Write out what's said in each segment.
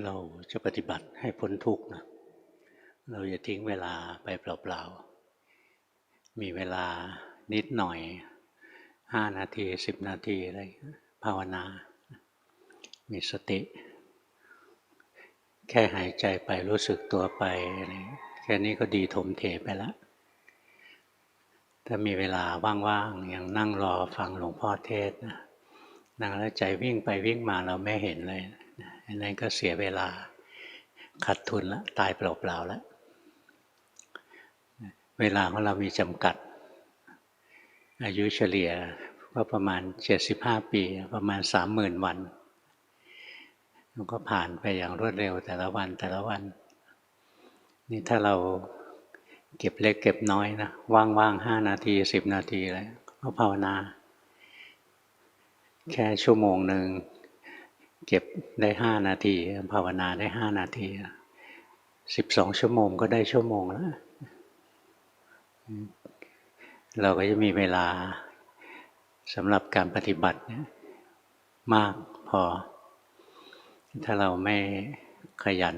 เราจะปฏิบัติให้พ้นทุกข์นะเราอย่าทิ้งเวลาไปเปล่าๆมีเวลานิดหน่อย5 นาที10 นาทีอะไรภาวนามีสติแค่หายใจไปรู้สึกตัวไปอะไรแค่นี้ก็ดีถมเทไปแล้วถ้ามีเวลาว่างๆอย่างนั่งรอฟังหลวงพ่อเทศนะนั่งแล้วใจวิ่งไปวิ่งมาเราไม่เห็นเลยอันนั้นก็เสียเวลาขาดทุนแล้วตายเปล่าๆแล้วเวลาของเรามีจำกัดอายุเฉลี่ยก็ประมาณ75 ปีประมาณ30,000 วันมันก็ผ่านไปอย่างรวดเร็วแต่ละวันแต่ละวันนี่ถ้าเราเก็บเล็กเก็บน้อยนะว่างๆ5 นาที10 นาทีอะไรก็ภาวนาแค่ชั่วโมงหนึ่งเก็บได้5 นาทีภาวนาได้5 นาที12 ชั่วโมงก็ได้ชั่วโมงแล้วเราก็จะมีเวลาสำหรับการปฏิบัติมากพอถ้าเราไม่ขยัน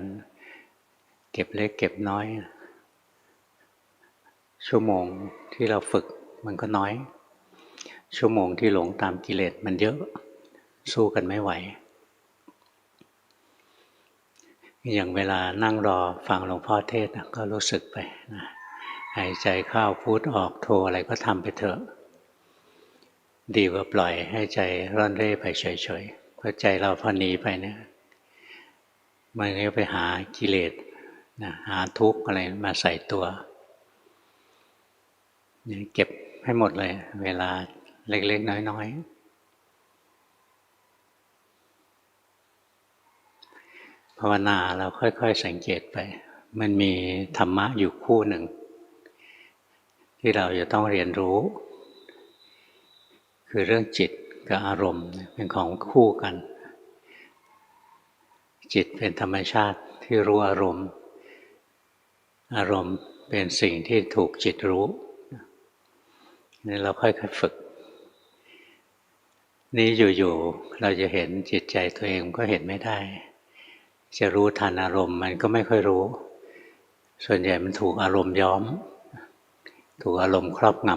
เก็บเล็กเก็บน้อยชั่วโมงที่เราฝึกมันก็น้อยชั่วโมงที่หลงตามกิเลสมันเยอะสู้กันไม่ไหวอย่างเวลานั่งรอฟังหลวงพ่อเทศน์ก็รู้สึกไปนะหายใจเข้าพุทออกโทอะไรก็ทำไปเถอะดีกว่าปล่อยให้ใจร่อนเร่ไปเฉยๆเพราะใจเราพอหนีไปเนี่ยมันก็ไปหากิเลสนะหาทุกข์อะไรมาใส่ตัวนี่เก็บให้หมดเลยเวลาเล็กๆน้อยๆภาวนาเราค่อยๆสังเกตไปมันมีธรรมะอยู่คู่หนึ่งที่เราจะต้องเรียนรู้คือเรื่องจิตกับอารมณ์เป็นของคู่กันจิตเป็นธรรมชาติที่รู้อารมณ์อารมณ์เป็นสิ่งที่ถูกจิตรู้นี่เราค่อยๆฝึกนี่อยู่ๆเราจะเห็นจิตใจตัวเองก็เห็นไม่ได้จะรู้ทันอารมณ์มันก็ไม่ค่อยรู้ส่วนใหญ่มันถูกอารมณ์ย้อมถูกอารมณ์ครอบง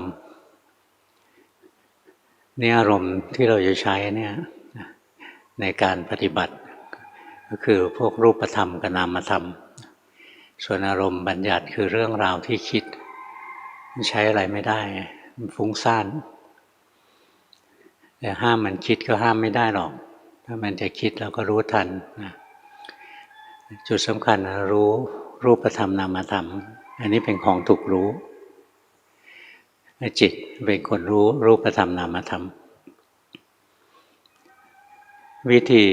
ำนี่อารมณ์ที่เราจะใช้เนี่ยในการปฏิบัติก็คือพวกรูปธรรมกับนามธรรมส่วนอารมณ์บัญญัติคือเรื่องราวที่คิดมันใช้อะไรไม่ได้มันฟุ้งซ่านแต่ห้ามมันคิดก็ห้ามไม่ได้หรอกถ้ามันจะคิดเราก็รู้ทันนะจุดสำคัญนะรู้รูปธรรมนามธรรมอันนี้เป็นของถูกรู้จิตเป็นคนรู้รูปธรรมนามธรรมวิธี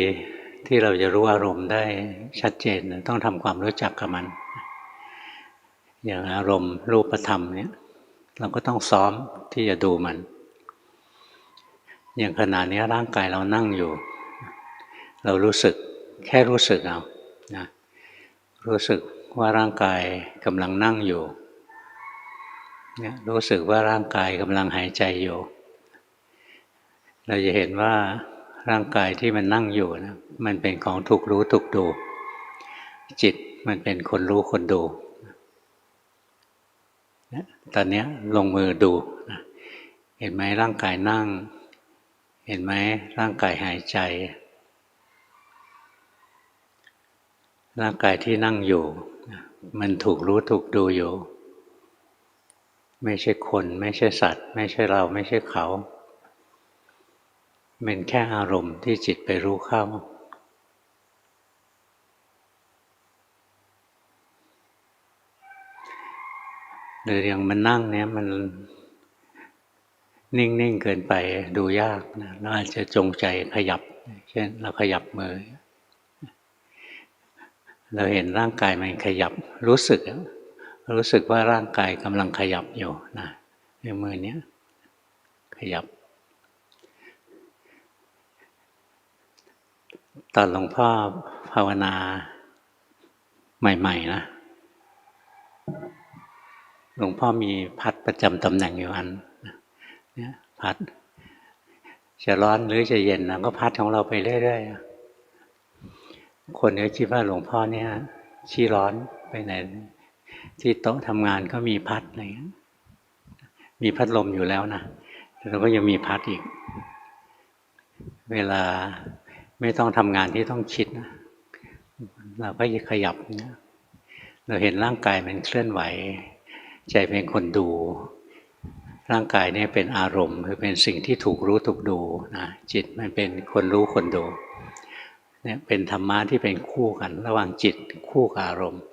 ที่เราจะรู้อารมณ์ได้ชัดเจนต้องทำความรู้จักกับมันอย่างอารมณ์รูปธรรมเนี่ยเราก็ต้องซ้อมที่จะดูมันอย่างขณะนี้ร่างกายเรานั่งอยู่เรารู้สึกแค่รู้สึกเอานะรู้สึกว่าร่างกายกำลังนั่งอยู่เนี่ยรู้สึกว่าร่างกายกำลังหายใจอยู่เราจะเห็นว่าร่างกายที่มันนั่งอยู่นะมันเป็นของถูกรู้ถูกดูจิตมันเป็นคนรู้คนดูตอนนี้ลงมือดูนะเห็นไหมร่างกายนั่งเห็นไหมร่างกายหายใจร่างกายที่นั่งอยู่มันถูกรู้ถูกดูอยู่ไม่ใช่คนไม่ใช่สัตว์ไม่ใช่เราไม่ใช่เขาเป็นแค่อารมณ์ที่จิตไปรู้เข้าหรืออย่างมันนั่งเนี่ยมันนิ่งๆเกินไปดูยากนะเราอาจจะจงใจขยับเช่นเราขยับมือเราเห็นร่างกายมันขยับรู้สึกว่าร่างกายกำลังขยับอยู่นะในมือเนี้ยขยับตอนหลวงพ่อภาวนาใหม่ๆนะหลวงพ่อมีพัดประจำตำแหน่งอยู่อันเนี่ยพัดจะร้อนหรือจะเย็นนะก็พัดของเราไปเรื่อย คนก็คิดว่าหลวงพ่อเนี่ยขี้ร้อนไปไหนที่โต๊ะทำงานก็มีพัดอะไรเงี้ยมีพัดลมอยู่แล้วนะเราก็ยังมีพัดอีกเวลาไม่ต้องทำงานที่ต้องคิดนะเราก็ขยับเนี่ยเราเห็นร่างกายมันเคลื่อนไหวใจเป็นคนดูร่างกายเนี่ยเป็นอารมณ์คือเป็นสิ่งที่ถูกรู้ถูกดูนะจิตมันเป็นคนรู้คนดูเนี่ยเป็นธรรมะที่เป็นคู่กันระหว่างจิตคู่กับอารมณ์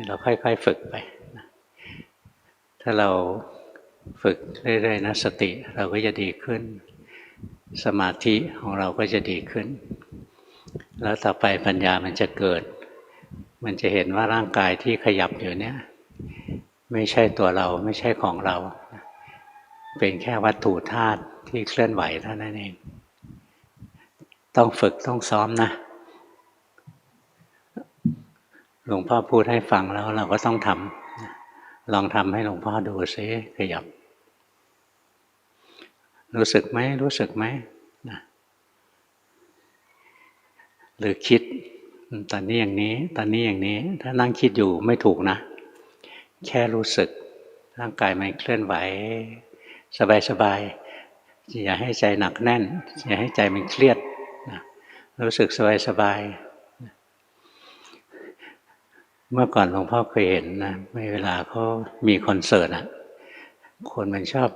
เราค่อยๆฝึกไปนะถ้าเราฝึกเรื่อยๆนะสติเราก็จะดีขึ้นสมาธิของเราก็จะดีขึ้นแล้วต่อไปปัญญามันจะเกิดมันจะเห็นว่าร่างกายที่ขยับอยู่เนี่ยไม่ใช่ตัวเราไม่ใช่ของเราเป็นแค่วัตถุธาตุที่เคลื่อนไหวเท่านั้นเองต้องฝึกต้องซ้อมนะหลวงพ่อพูดให้ฟังแล้วเราก็ต้องทำลองทำให้หลวงพ่อดูซิขยับรู้สึกไหมรู้สึกไหมนะหรือคิดตอนนี้อย่างนี้ตอนนี้อย่างนี้ถ้านั่งคิดอยู่ไม่ถูกนะแค่รู้สึกร่างกายมันเคลื่อนไหวสบายๆอย่าให้ใจหนักแน่นอย่าให้ใจมันเครียดนะรู้สึกสบายๆเมื่อก่อนหลวงพ่อเคยเห็นนะเวลาเขามีคอนเสิร์ตอะคนมันชอบ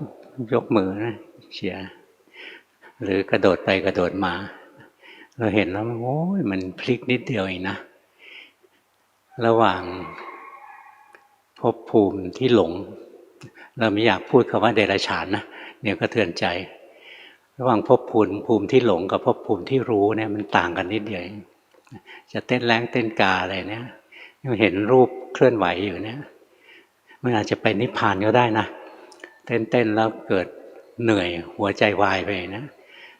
ยกมือนะเชียร์หรือกระโดดไปกระโดดมาเราเห็นแล้วโอ้ยมันพลิกนิดเดียวเองนะระหว่างภพภูมิที่หลงเราไม่อยากพูดคำว่าเดรัจฉานนะเดี๋ยวก็เตือนใจระหว่างภพภูมิที่หลงกับภพภูมิที่รู้เนี่ยมันต่างกันนิดเดียวจะเต้นแรงเต้นกาอะไรเนี่ยเห็นรูปเคลื่อนไหวอยู่เนี่ยมันอาจจะไปนิพพานก็ได้นะเต้นแล้วเกิดเหนื่อยหัวใจวายไปนะ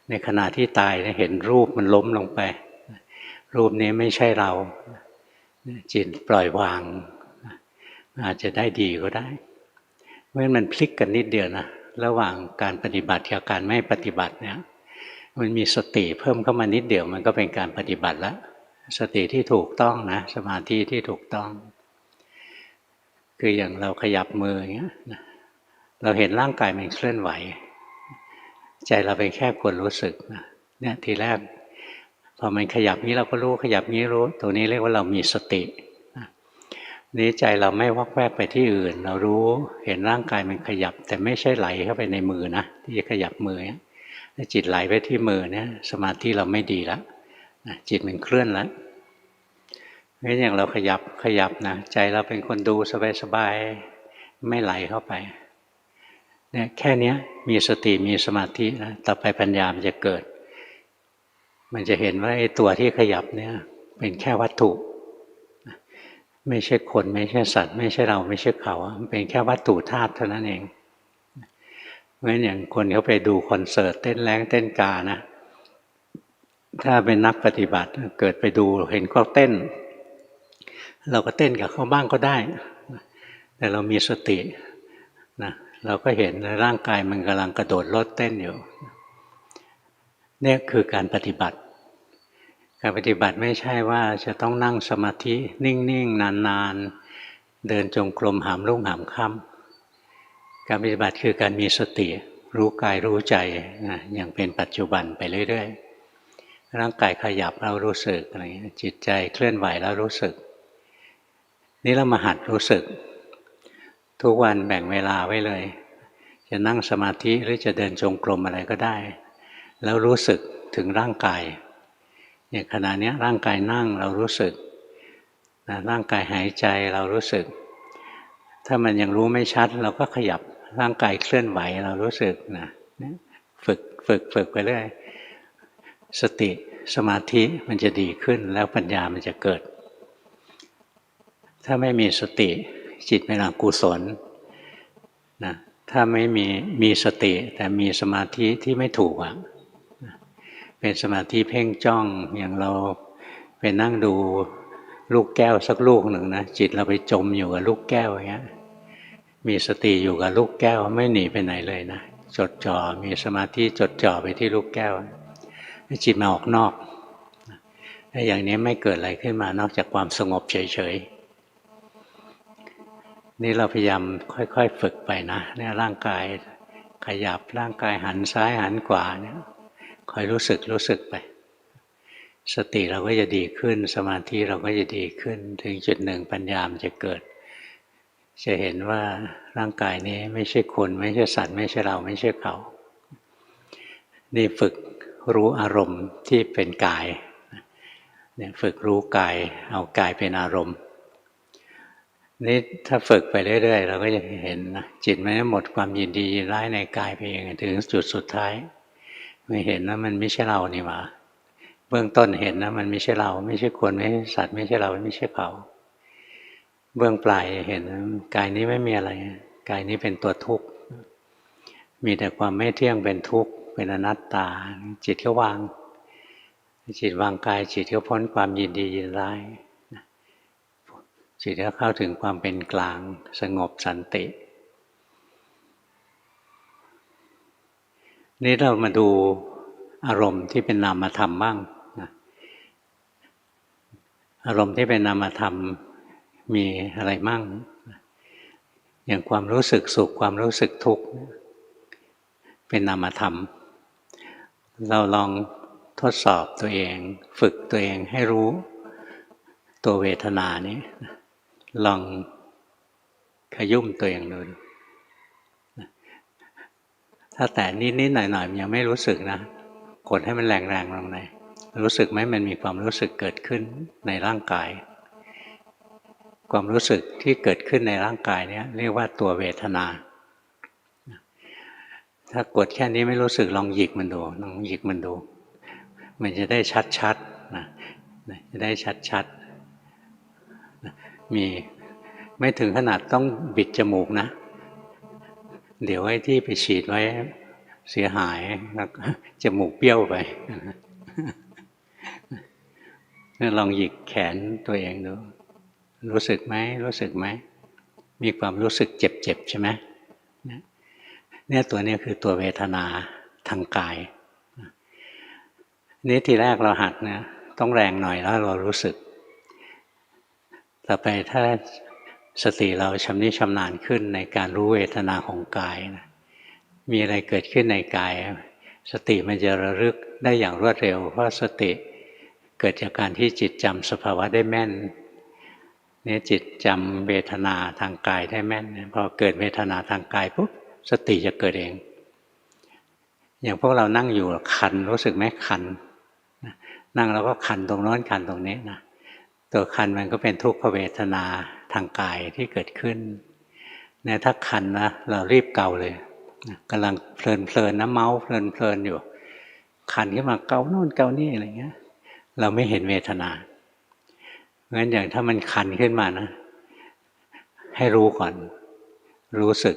ในขณะที่ตายเห็นรูปมันล้มลงไปรูปนี้ไม่ใช่เราจิตปล่อยวางอาจจะได้ดีก็ได้เพราะฉะนั้นมันพลิกกันนิดเดียวนะระหว่างการปฏิบัติกับการไม่ปฏิบัติเนี่ยมันมีสติเพิ่มเข้ามานิดเดียวมันก็เป็นการปฏิบัติแล้วสติที่ถูกต้องนะสมาธิที่ถูกต้องคืออย่างเราขยับมืออย่างเงี้ยเราเห็นร่างกายมันเคลื่อนไหวใจเราเป็นแค่คนรู้สึกนะเนี่ยทีแรกพอมันขยับนี้เราก็รู้ขยับนี้รู้ตัวนี้เรียกว่าเรามีสตินี้ใจเราไม่วอกแวกไปที่อื่นเรารู้เห็นร่างกายมันขยับแต่ไม่ใช่ไหลเข้าไปในมือนะที่จะขยับมือถ้าจิตไหลไปที่มือเนี่ยสมาธิเราไม่ดีแล้วจิตมันเคลื่อนแล้วเพราะฉะนั้นอย่างเราขยับนะใจเราเป็นคนดูสบายๆไม่ไหลเข้าไปเนี่ยแค่นี้มีสติมีสมาธินะต่อไปปัญญามันจะเกิดมันจะเห็นว่าไอ้ตัวที่ขยับเนี่ยเป็นแค่วัตถุไม่ใช่คนไม่ใช่สัตว์ไม่ใช่เราไม่ใช่เขามันเป็นแค่วัตถุธาตุเท่านั้นเองเพราะฉะนั้นอย่างคนเขาไปดูคอนเสิร์ตเต้นแรงเต้นกานะถ้าเป็นนักปฏิบัติเกิดไปดูเห็นเขาเต้นเราก็เต้นกับเขาบ้างก็ได้แต่เรามีสตินะเราก็เห็นร่างกายมันกำลังกระโดดโลดเต้นอยู่เนี่ยคือการปฏิบัติการปฏิบัติไม่ใช่ว่าจะต้องนั่งสมาธินิ่งๆนานๆเดินจงกรมหามรุ่งหามค่ำการปฏิบัติคือการมีสติรู้กายรู้ใจนะอย่างเป็นปัจจุบันไปเรื่อยๆร่างกายขยับเรารู้สึกอะไรจิตใจเคลื่อนไหวแล้วรู้สึกนี่เรามาหัดรู้สึกทุกวันแบ่งเวลาไว้เลยจะนั่งสมาธิหรือจะเดินจงกรมอะไรก็ได้แล้วรู้สึกถึงร่างกายอย่างขณะนี้ร่างกายนั่งเรารู้สึกนะร่างกายหายใจเรารู้สึกถ้ามันยังรู้ไม่ชัดเราก็ขยับร่างกายเคลื่อนไหวเรารู้สึกนะฝึกไปเรื่อยสติสมาธิมันจะดีขึ้นแล้วปัญญามันจะเกิดถ้าไม่มีสติจิตเป็นอกุศลนะถ้าไม่มีสติแต่มีสมาธิที่ไม่ถูกอ่ะเป็นสมาธิเพ่งจ้องอย่างเราไปนั่งดูลูกแก้วสักลูกหนึ่งนะจิตเราไปจมอยู่กับลูกแก้วอย่างเงี้ยมีสติอยู่กับลูกแก้วไม่หนีไปไหนเลยนะจดจ่อมีสมาธิจดจ่อไปที่ลูกแก้วจิตมาออกนอก ถ้าอย่างนี้ไม่เกิดอะไรขึ้นมานอกจากความสงบเฉยๆนี่เราพยายามค่อยๆฝึกไปนะเนี่ยร่างกายขยับร่างกายหันซ้ายหันขวาเนี่ยคอยรู้สึกไปสติเราก็จะดีขึ้นสมาธิเราก็จะดีขึ้นถึงจุดหนึ่งปัญญามนจะเกิดจะเห็นว่าร่างกายนี้ไม่ใช่คนไม่ใช่สัตว์ไม่ใช่เราไม่ใช่เขานี่ฝึกรู้อารมณ์ที่เป็นกายเนี่ยฝึกรู้กายเอากายเป็นอารมณ์นี่ถ้าฝึกไปเรื่อยๆเราก็จะเห็นนะจิตมันหมดความยินดียินร้ายในกายไปเองถึงจุดสุดท้ายไม่เห็นว่ามันไม่ใช่เรานี่หว่าเบื้องต้นเห็นนะมันไม่ใช่เราไม่ใช่คนไม่ใช่สัตว์ไม่ใช่เราไม่ใช่เขาเบื้องปลายเห็นกายนี้ไม่มีอะไรกายนี้เป็นตัวทุกข์มีแต่ความไม่เที่ยงเป็นทุกข์เป็นอนัตตาจิตก็วางจิตวางกายจิตก็พ้นความยินดียินร้ายจิตก็เข้าถึงความเป็นกลางสงบสันตินี่เรามาดูอารมณ์ที่เป็นนามธรรมบ้างนะอารมณ์ที่เป็นนามธรรมมีอะไรมั่งอย่างความรู้สึกสุขความรู้สึกทุกข์เป็นนามธรรมเราลองทดสอบตัวเองฝึกตัวเองให้รู้ตัวเวทนานี้ลองขยุ่มตัวเองดูถ้าแต่นิดๆหน่อยๆยังไม่รู้สึกนะกดให้มันแรงๆลงในรู้สึกไหมมันมีความรู้สึกเกิดขึ้นในร่างกายความรู้สึกที่เกิดขึ้นในร่างกายนี้เรียกว่าตัวเวทนาถ้ากดแค่นี้ไม่รู้สึกลองหยิกมันดูลองหยิกมันดูมันจะได้ชัดๆนะจะได้ชัดๆมีไม่ถึงขนาดต้องบิดจมูกนะเดี๋ยวไอ้ที่ไปฉีดไว้เสียหายแล้วจมูกเบี้ยวไปลองหยิกแขนตัวเองดูรู้สึกไหมรู้สึกไหมมีความรู้สึกเจ็บๆใช่ไหมเนี่ยตัวนี้คือตัวเวทนาทางกายนี่ทีแรกเราหัดนะต้องแรงหน่อยแล้วเรารู้สึกต่อไปถ้าสติเราชำนิชำนาญขึ้นในการรู้เวทนาของกายนะมีอะไรเกิดขึ้นในกายสติมันจะระลึกได้อย่างรวดเร็วเพราะสติเกิดจากการที่จิตจำสภาวะได้แม่นเนี่ยจิตจำเวทนาทางกายได้แม่นพอเกิดเวทนาทางกายปุ๊บสติจะเกิดเองอย่างพวกเรานั่งอยู่คันรู้สึกไหมคันนั่งแล้วก็คันตรงโน้นคันตรงนี้นะตัวคันมันก็เป็นทุกขเวทนาทางกายที่เกิดขึ้นเนี่ยถ้าคันนะเรารีบเกาเลยกำลังเพลินนะเมาส์เพลินอยู่คันขึ้นมาเกาโน่นเกานี่อะไรเงี้ยเราไม่เห็นเวทนาเพราะฉะนั้นอย่างถ้ามันคันขึ้นมานะให้รู้ก่อนรู้สึก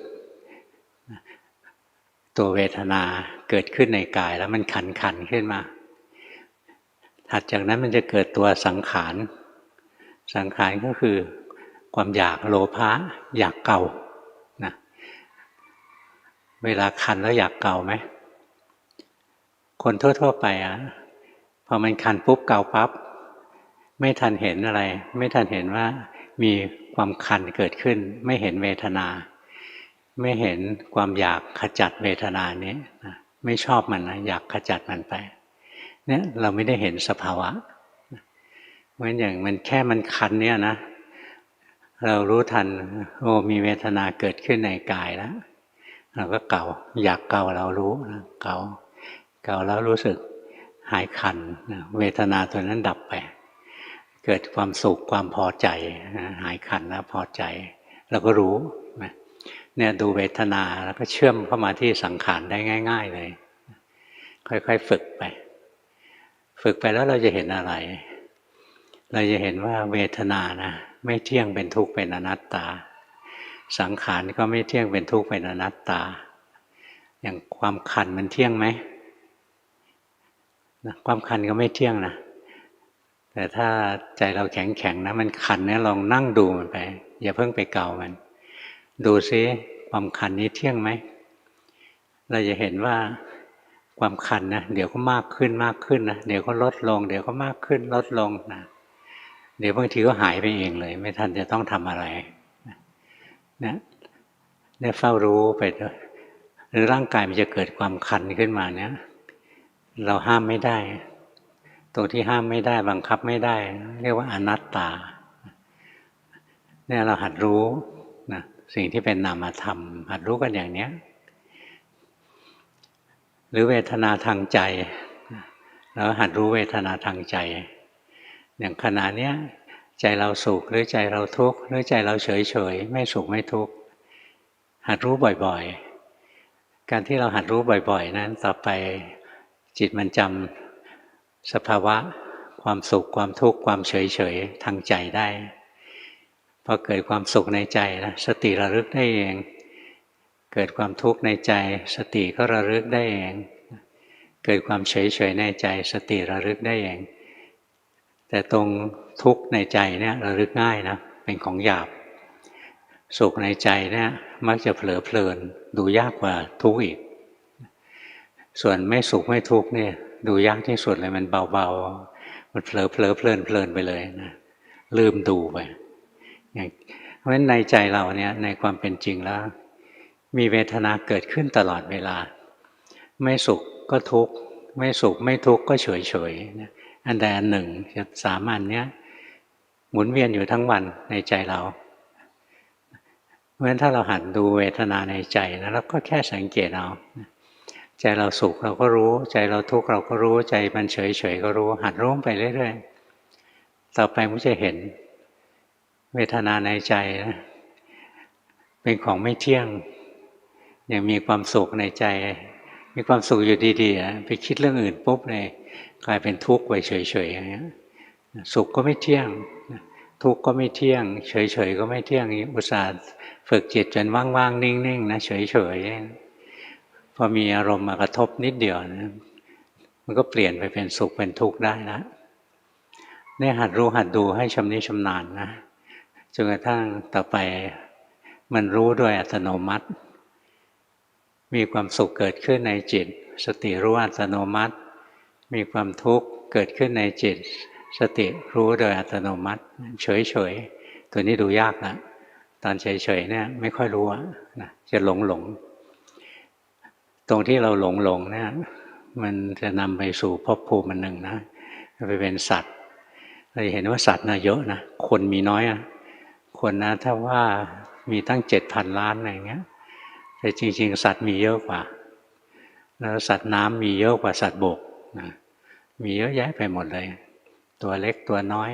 ตัวเวทนาเกิดขึ้นในกายแล้วมันคันขึ้นมาถัดจากนั้นมันจะเกิดตัวสังขารก็คือความอยากโลภะอยากเกานะเวลาคันแล้วอยากเกาไหมคนทั่วๆไปพอมันคันปุ๊บเกาปั๊บไม่ทันเห็นอะไรไม่ทันเห็นว่ามีความคันเกิดขึ้นไม่เห็นเวทนาไม่เห็นความอยากขจัดเวทนานี้ไม่ชอบมันนะอยากขจัดมันไปเนี่ยเราไม่ได้เห็นสภาวะเพราะฉะนั้นอย่างมันแค่มันคันเนี่ยนะเรารู้ทันโอ้มีเวทนาเกิดขึ้นในกายแล้วเราก็เกาอยากเกาเรารู้นะเกาแล้วรู้สึกหายคันเวทนาตัวนั้นดับไปเกิดความสุขความพอใจหายคันแล้วพอใจเราก็รู้เนี่ยดูเวทนาแล้วก็เชื่อมเข้ามาที่สังขารได้ง่ายๆเลยค่อยๆฝึกไปแล้วเราจะเห็นอะไรเราจะเห็นว่าเวทนานะไม่เที่ยงเป็นทุกข์เป็นอนัตตาสังขารก็ไม่เที่ยงเป็นทุกข์เป็นอนัตตาอย่างความคันมันเที่ยงไหมความคันก็ไม่เที่ยงนะแต่ถ้าใจเราแข็งนะมันคันเนี่ยลองนั่งดูมันไปอย่าเพิ่งไปเกามันดูซิความคันนี้เที่ยงไหมเราจะเห็นว่า ความคันนะเดี๋ยวก็มากขึ้นมากขึ้นนะเดี๋ยวก็ลดลงเดี๋ยวก็มากขึ้นลดลงนะเดี๋ยวบางทีก็หายไปเองเลยไม่ทันจะต้องทำอะไรนะได้เฝ้ารู้ไปหรือร่างกายมันจะเกิดความคันขึ้นมาเนี่ยเราห้ามไม่ได้ตัวที่ห้ามไม่ได้บังคับไม่ได้เรียกว่าอนัตตาเนี่ยเราหัดรู้นะสิ่งที่เป็นนามธรรมหัดรู้กันอย่างเนี้ยหรือเวทนาทางใจเราหัดรู้เวทนาทางใจอย่างขณะเนี้ยใจเราสุขหรือใจเราทุกข์หรือใจเราเฉยๆไม่สุขไม่ทุกข์หัดรู้บ่อยๆการที่เราหัดรู้บ่อยๆนั้นต่อไปจิตมันจำสภาวะความสุขความทุกข์ความเฉยๆทางใจได้พอเกิดความสุขในใจนะสติระลึกได้เองเกิดความทุกข์ในใจสติก็ระลึกได้เองเกิดความเฉยๆในใจสติระลึกได้เองแต่ตรงทุกข์ในใจเนี่ยระลึกง่ายนะเป็นของหยาบสุขในใจเนี่ยมักจะเผลอเพลินดูยากกว่าทุกข์อีกส่วนไม่สุขไม่ทุกข์เนี่ยดูยากที่สุดเลยมันเบาๆมันเผลอเพลินไปเลยนะลืมดูไปเพราะฉะนั้นในใจเราเนี่ยในความเป็นจริงแล้วมีเวทนาเกิดขึ้นตลอดเวลาไม่สุขก็ทุกข์ไม่สุขไม่ทุกข์ก็เฉยๆอันใดอันหนึ่งจะสามอันเนี้ยหมุนเวียนอยู่ทั้งวันในใจเราเพราะฉะนั้นถ้าเราหัดดูเวทนาในใจนะเราก็แค่สังเกตเอาใจเราสุขเราก็รู้ใจเราทุกข์เราก็รู้ใจมันเฉยๆก็รู้หัดรู้ไปเรื่อยๆต่อไปมันจะเห็นเวทนาในใจนะเป็นของไม่เที่ยงอย่างมีความสุขในใจมีความสุขอยู่ดีๆไปคิดเรื่องอื่นปุ๊บเลยกลายเป็นทุกข์ไปเฉยๆอย่างเงี้ยสุขก็ไม่เที่ยงทุกข์ก็ไม่เที่ยงเฉยๆก็ไม่เที่ยงอุตส่าห์ฝึกจิตจนว่างๆนิ่งๆนะเฉยๆพอมีอารมณ์มากระทบนิดเดียวนะมันก็เปลี่ยนไปเป็นสุขเป็นทุกข์ได้แล้วเนี่ยหัดรู้หัดดูให้ชำนิชำนาญนะจนกระทั่งต่อไปมันรู้โดยอัตโนมัติมีความสุขเกิดขึ้นในจิตสติรู้อัตโนมัติมีความทุกข์เกิดขึ้นในจิตสติรู้โดยอัตโนมัติเฉยๆตัวนี้ดูยากนะตอนเฉยๆเนี่ยไม่ค่อยรู้นะจะหลงตรงที่เราหลงเนี่ยมันจะนำไปสู่ภพภูมิหนึ่งนะไปเป็นสัตว์เราเห็นว่าสัตว์น่ะเยอะนะคนมีน้อยนะคนนะถ้าว่ามีตั้ง7,000 ล้านอะไรเงี้ยแต่จริงๆสัตว์มีเยอะกว่าแล้วสัตว์น้ำมีเยอะกว่าสัตว์บกนะมีเยอะแยะไปหมดเลยตัวเล็กตัวน้อย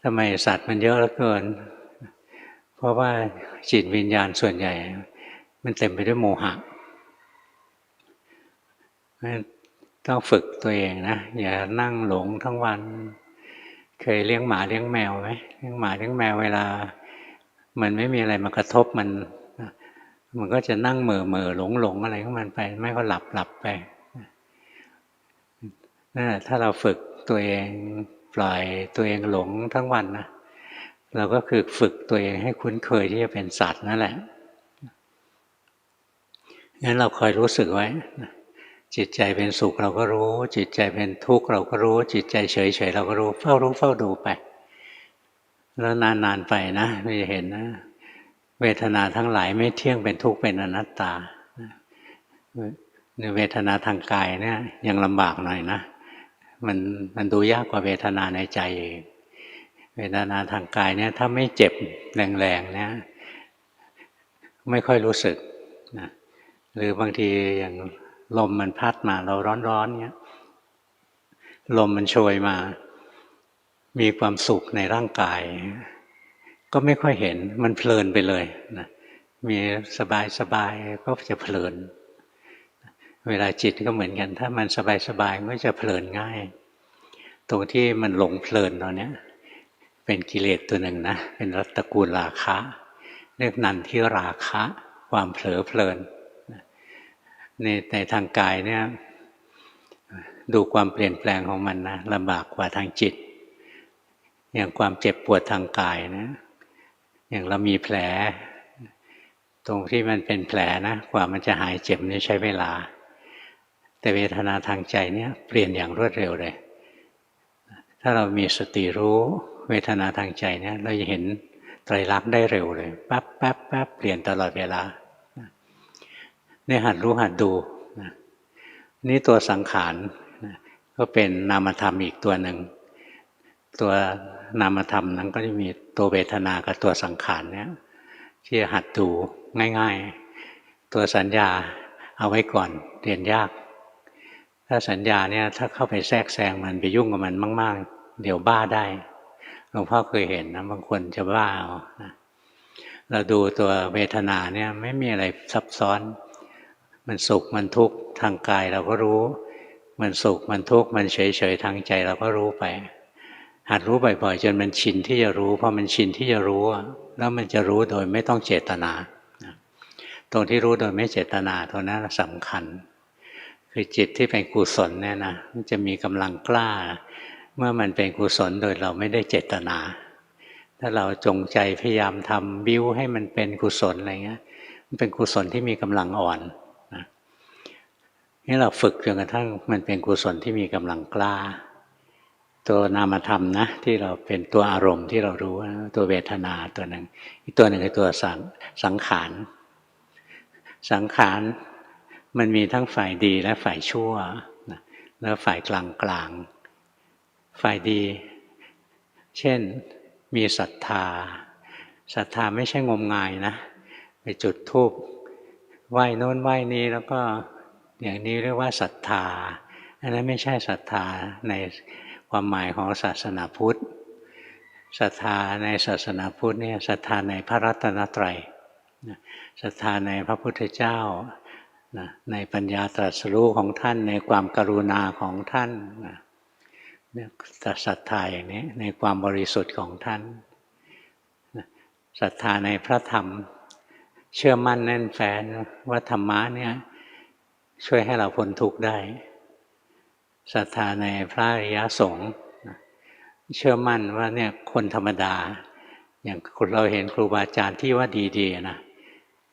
ทำไมสัตว์มันเยอะเหลือเกินเพราะว่าจิตวิญญาณส่วนใหญ่มันเต็มไปด้วยโมหะต้องฝึกตัวเองนะอย่านั่งหลงทั้งวันเคยเลี้ยงหมาเลี้ยงแมวไหมเลี้ยงหมาเลี้ยงแมวเวลามันไม่มีอะไรมากระทบมันก็จะนั่งเหม่อหลงอะไรของมันไปไม่ก็หลับไปนั่นแหละถ้าเราฝึกตัวเองปล่อยตัวเองหลงทั้งวันนะเราก็คือฝึกตัวเองให้คุ้นเคยที่จะเป็นสัตว์นั่นแหละงั้นเราคอยรู้สึกไว้จิตใจเป็นสุขเราก็รู้จิตใจเป็นทุกข์เราก็รู้จิตใจเฉยๆเราก็รู้เฝ้าดูไปแล้วนานๆไปนะเราจะเห็นนะเวทนาทั้งหลายไม่เที่ยงเป็นทุกข์เป็นอนัตตาเวทนาทางกายเนี่ยยังลำบากหน่อยนะมันดูยากกว่าเวทนาในใจเวทนาทางกายเนี่ยถ้าไม่เจ็บแรงๆเนี่ยไม่ค่อยรู้สึกนะหรือบางทีอย่างลมมันพัดมาเราร้อนๆเงี้ยลมมันโชยมามีความสุขในร่างกายก็ไม่ค่อยเห็นมันเพลินไปเลยนะมีสบายก็จะเพลินเวลาจิตก็เหมือนกันถ้ามันสบายมันก็จะเพลินง่ายตรงที่มันหลงเพลินตอนนี้เป็นกิเลสตัวหนึ่งนะเป็นตระกูลราคะเรียกนันทิราคะความเผลอเพลินในทางกายเนี่ยดูความเปลี่ยนแปลงของมันนะลำบากกว่าทางจิตอย่างความเจ็บปวดทางกายนะอย่างเรามีแผลตรงที่มันเป็นแผลนะกว่ามันจะหายเจ็บนี่ใช้เวลา แต่เวทนาทางใจเนี่ยเปลี่ยนอย่างรวดเร็วเลยถ้าเรามีสติรู้เวทนาทางใจเนี่ยเราจะเห็นไตรลักษณ์ได้เร็วเลยแป๊บแป๊บแป๊บเปลี่ยนตลอดเวลาเนี่ยหัดรู้หัดดูนี่ตัวสังขารก็เป็นนามธรรมอีกตัวหนึ่งตัวนามธรรมนั้นก็จะมีตัวเวทนากับตัวสังขารเนี่ยที่หัดดูง่ายๆตัวสัญญาเอาไว้ก่อนเรียนยากถ้าสัญญาเนี่ยถ้าเข้าไปแทรกแซงมันไปยุ่งกับมันมากๆเดี๋ยวบ้าได้หลวงพ่อเคยเห็นนะบางคนจะบ้าเราดูตัวเวทนาเนี่ยไม่มีอะไรซับซ้อนมันสุขมันทุกข์ทางกายเราก็รู้มันสุขมันทุกข์มันเฉยๆทางใจเราก็รู้ไปหัดรู้บ่อยๆจนมันชินที่จะรู้พอมันชินที่จะรู้แล้วมันจะรู้โดยไม่ต้องเจตนาตรงที่รู้โดยไม่เจตนาตรงนั้นสำคัญคือจิตที่เป็นกุศลเนี่ยนะมันจะมีกำลังกล้าเมื่อมันเป็นกุศลโดยเราไม่ได้เจตนาถ้าเราจงใจพยายามทำบิ้วให้มันเป็นกุศลอะไรเงี้ยมันเป็นกุศลที่มีกำลังอ่อนนี่เราฝึกจนกระทั่งมันเป็นกุศลที่มีกำลังกล้าตัวนามธรรมนะที่เราเป็นตัวอารมณ์ที่เรารู้ตัวเวทนาตัวหนึ่งอีกตัวหนึ่งคือตัวสังขารสังขารมันมีทั้งฝ่ายดีและฝ่ายชั่วแล้วฝ่ายกลางฝ่ายดีเช่นมีศรัทธาศรัทธาไม่ใช่งมงายนะไปจุดธูปไหว้โน้นไหว้นี้แล้วก็อย่างนี้เรียกว่าศรัทธาอันนั้นไม่ใช่ศรัทธาในความหมายของศาสนาพุทธศรัทธาในศาสนาพุทธเนี่ยศรัทธาในพระรัตนตรัยศรัทธาในพระพุทธเจ้าในปัญญาตรัสรู้ของท่านในความกรุณาของท่านเนี่ยศรัทธาอย่างนี้ในความบริสุทธิ์ของท่านศรัทธาในพระธรรมเชื่อมั่นแน่นแฟ้นว่าธรรมะเนี่ยช่วยให้เราพ้นทุกข์ได้ศรัทธาในพระอริยสงฆ์เชื่อมั่นว่าเนี่ยคนธรรมดาอย่างเราเห็นครูบาอาจารย์ที่ว่าดีๆนะ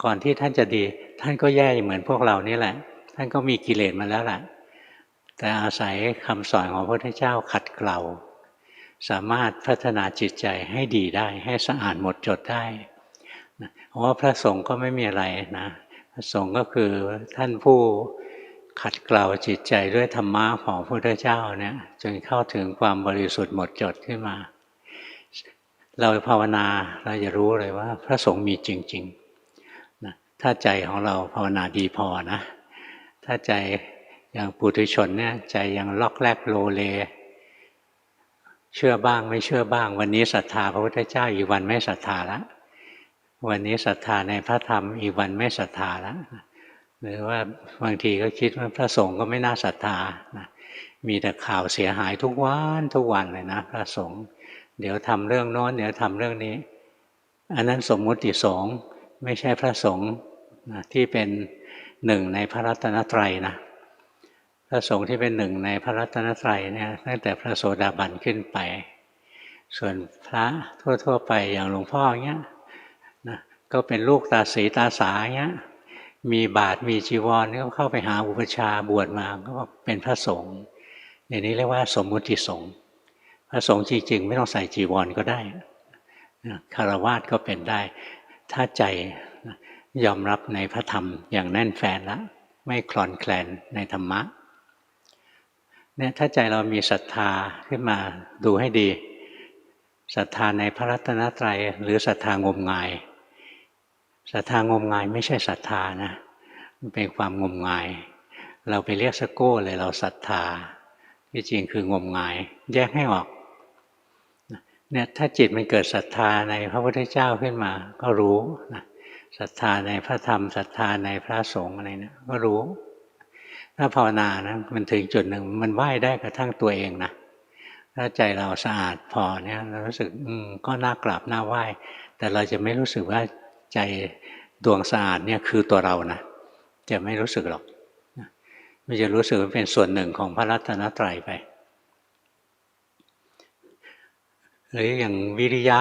ก่อนที่ท่านจะดีท่านก็แย่เหมือนพวกเรานี่แหละท่านก็มีกิเลสมาแล้วแหละแต่อาศัยคำสอนของพระพุทธเจ้าขัดเกลาสามารถพัฒนาจิตใจให้ดีได้ให้สะอาดหมดจดได้เพราะว่าพระสงฆ์ก็ไม่มีอะไรนะพระสงฆ์ก็คือท่านผู้ขัดเกลาจิตใจด้วยธรรมะของพระพุทธเจ้าเนี่ยจนเข้าถึงความบริสุทธิ์หมดจดขึ้นมาเราภาวนาเราจะรู้เลยว่าพระสงฆ์มีจริงๆนะถ้าใจของเราภาวนาดีพอนะถ้าใจอย่างปุถุชนเนี่ยใจยังล็อกแรกโลเลเชื่อบ้างไม่เชื่อบ้างวันนี้ศรัทธาพระพุทธเจ้าอีกวันไม่ศรัทธาแล้ววันนี้ศรัทธาในพระธรรมอีกวันไม่ศรัทธาแล้วหรือว่าบางทีก็คิดว่าพระสงฆ์ก็ไม่น่าศรัทธานะมีแต่ข่าวเสียหายทุกวันเลยนะพระสงฆ์เดี๋ยวทำเรื่องโน้นเดี๋ยวทำเรื่องนี้อันนั้นสมมุติสงฆ์ไม่ใช่พระสงฆ์ที่เป็นหนึ่งในพระรัตนตรัยนะพระสงฆ์ที่เป็นหนึ่งในพระรัตนตรัยเนี่ยตั้งแต่พระโสดาบันขึ้นไปส่วนพระทั่วๆไปอย่างหลวงพ่อเงี้ยนะก็เป็นลูกตาสีตาสาเงี้ยมีบาตรมีจีวรก็เข้าไปหาอุปชาบวชมาก็เป็นพระสงฆ์อย่างนี้เรียกว่าสมมุติสงฆ์พระสงฆ์จริงๆไม่ต้องใส่จีวรก็ได้ฆราวาสก็เป็นได้ถ้าใจยอมรับในพระธรรมอย่างแน่นแฟ้นแล้วไม่คลอนแคลนในธรรมะเนี่ยถ้าใจเรามีศรัทธาขึ้นมาดูให้ดีศรัทธาในพระรัตนตรัยหรือศรัทธางมงายศรัทธางมงายไม่ใช่ศรัทธานะมันเป็นความงมงายเราไปเรียกสะโก้เลยเราศรัทธาที่จริงคืองมงายแยกให้ออกเนี่ยถ้าจิตมันเกิดศรัทธาในพระพุทธเจ้าขึ้นมาก็รู้นะศรัทธาในพระธรรมศรัทธาในพระสงฆ์อะไรเนี่ยก็รู้ถ้าภาวนานะมันถึงจุดหนึ่งมันไหว้ได้กระทั่งตัวเองนะถ้าใจเราสะอาดพอเนี่ยเรารู้สึกก็น่ากราบน่าไหว้แต่เราจะไม่รู้สึกว่าใจดวงสะอาดเนี่ยคือตัวเรานะจะไม่รู้สึกหรอกมันจะรู้สึกว่าเป็นส่วนหนึ่งของพระรัตนตรัยไปหรืออย่างวิริยะ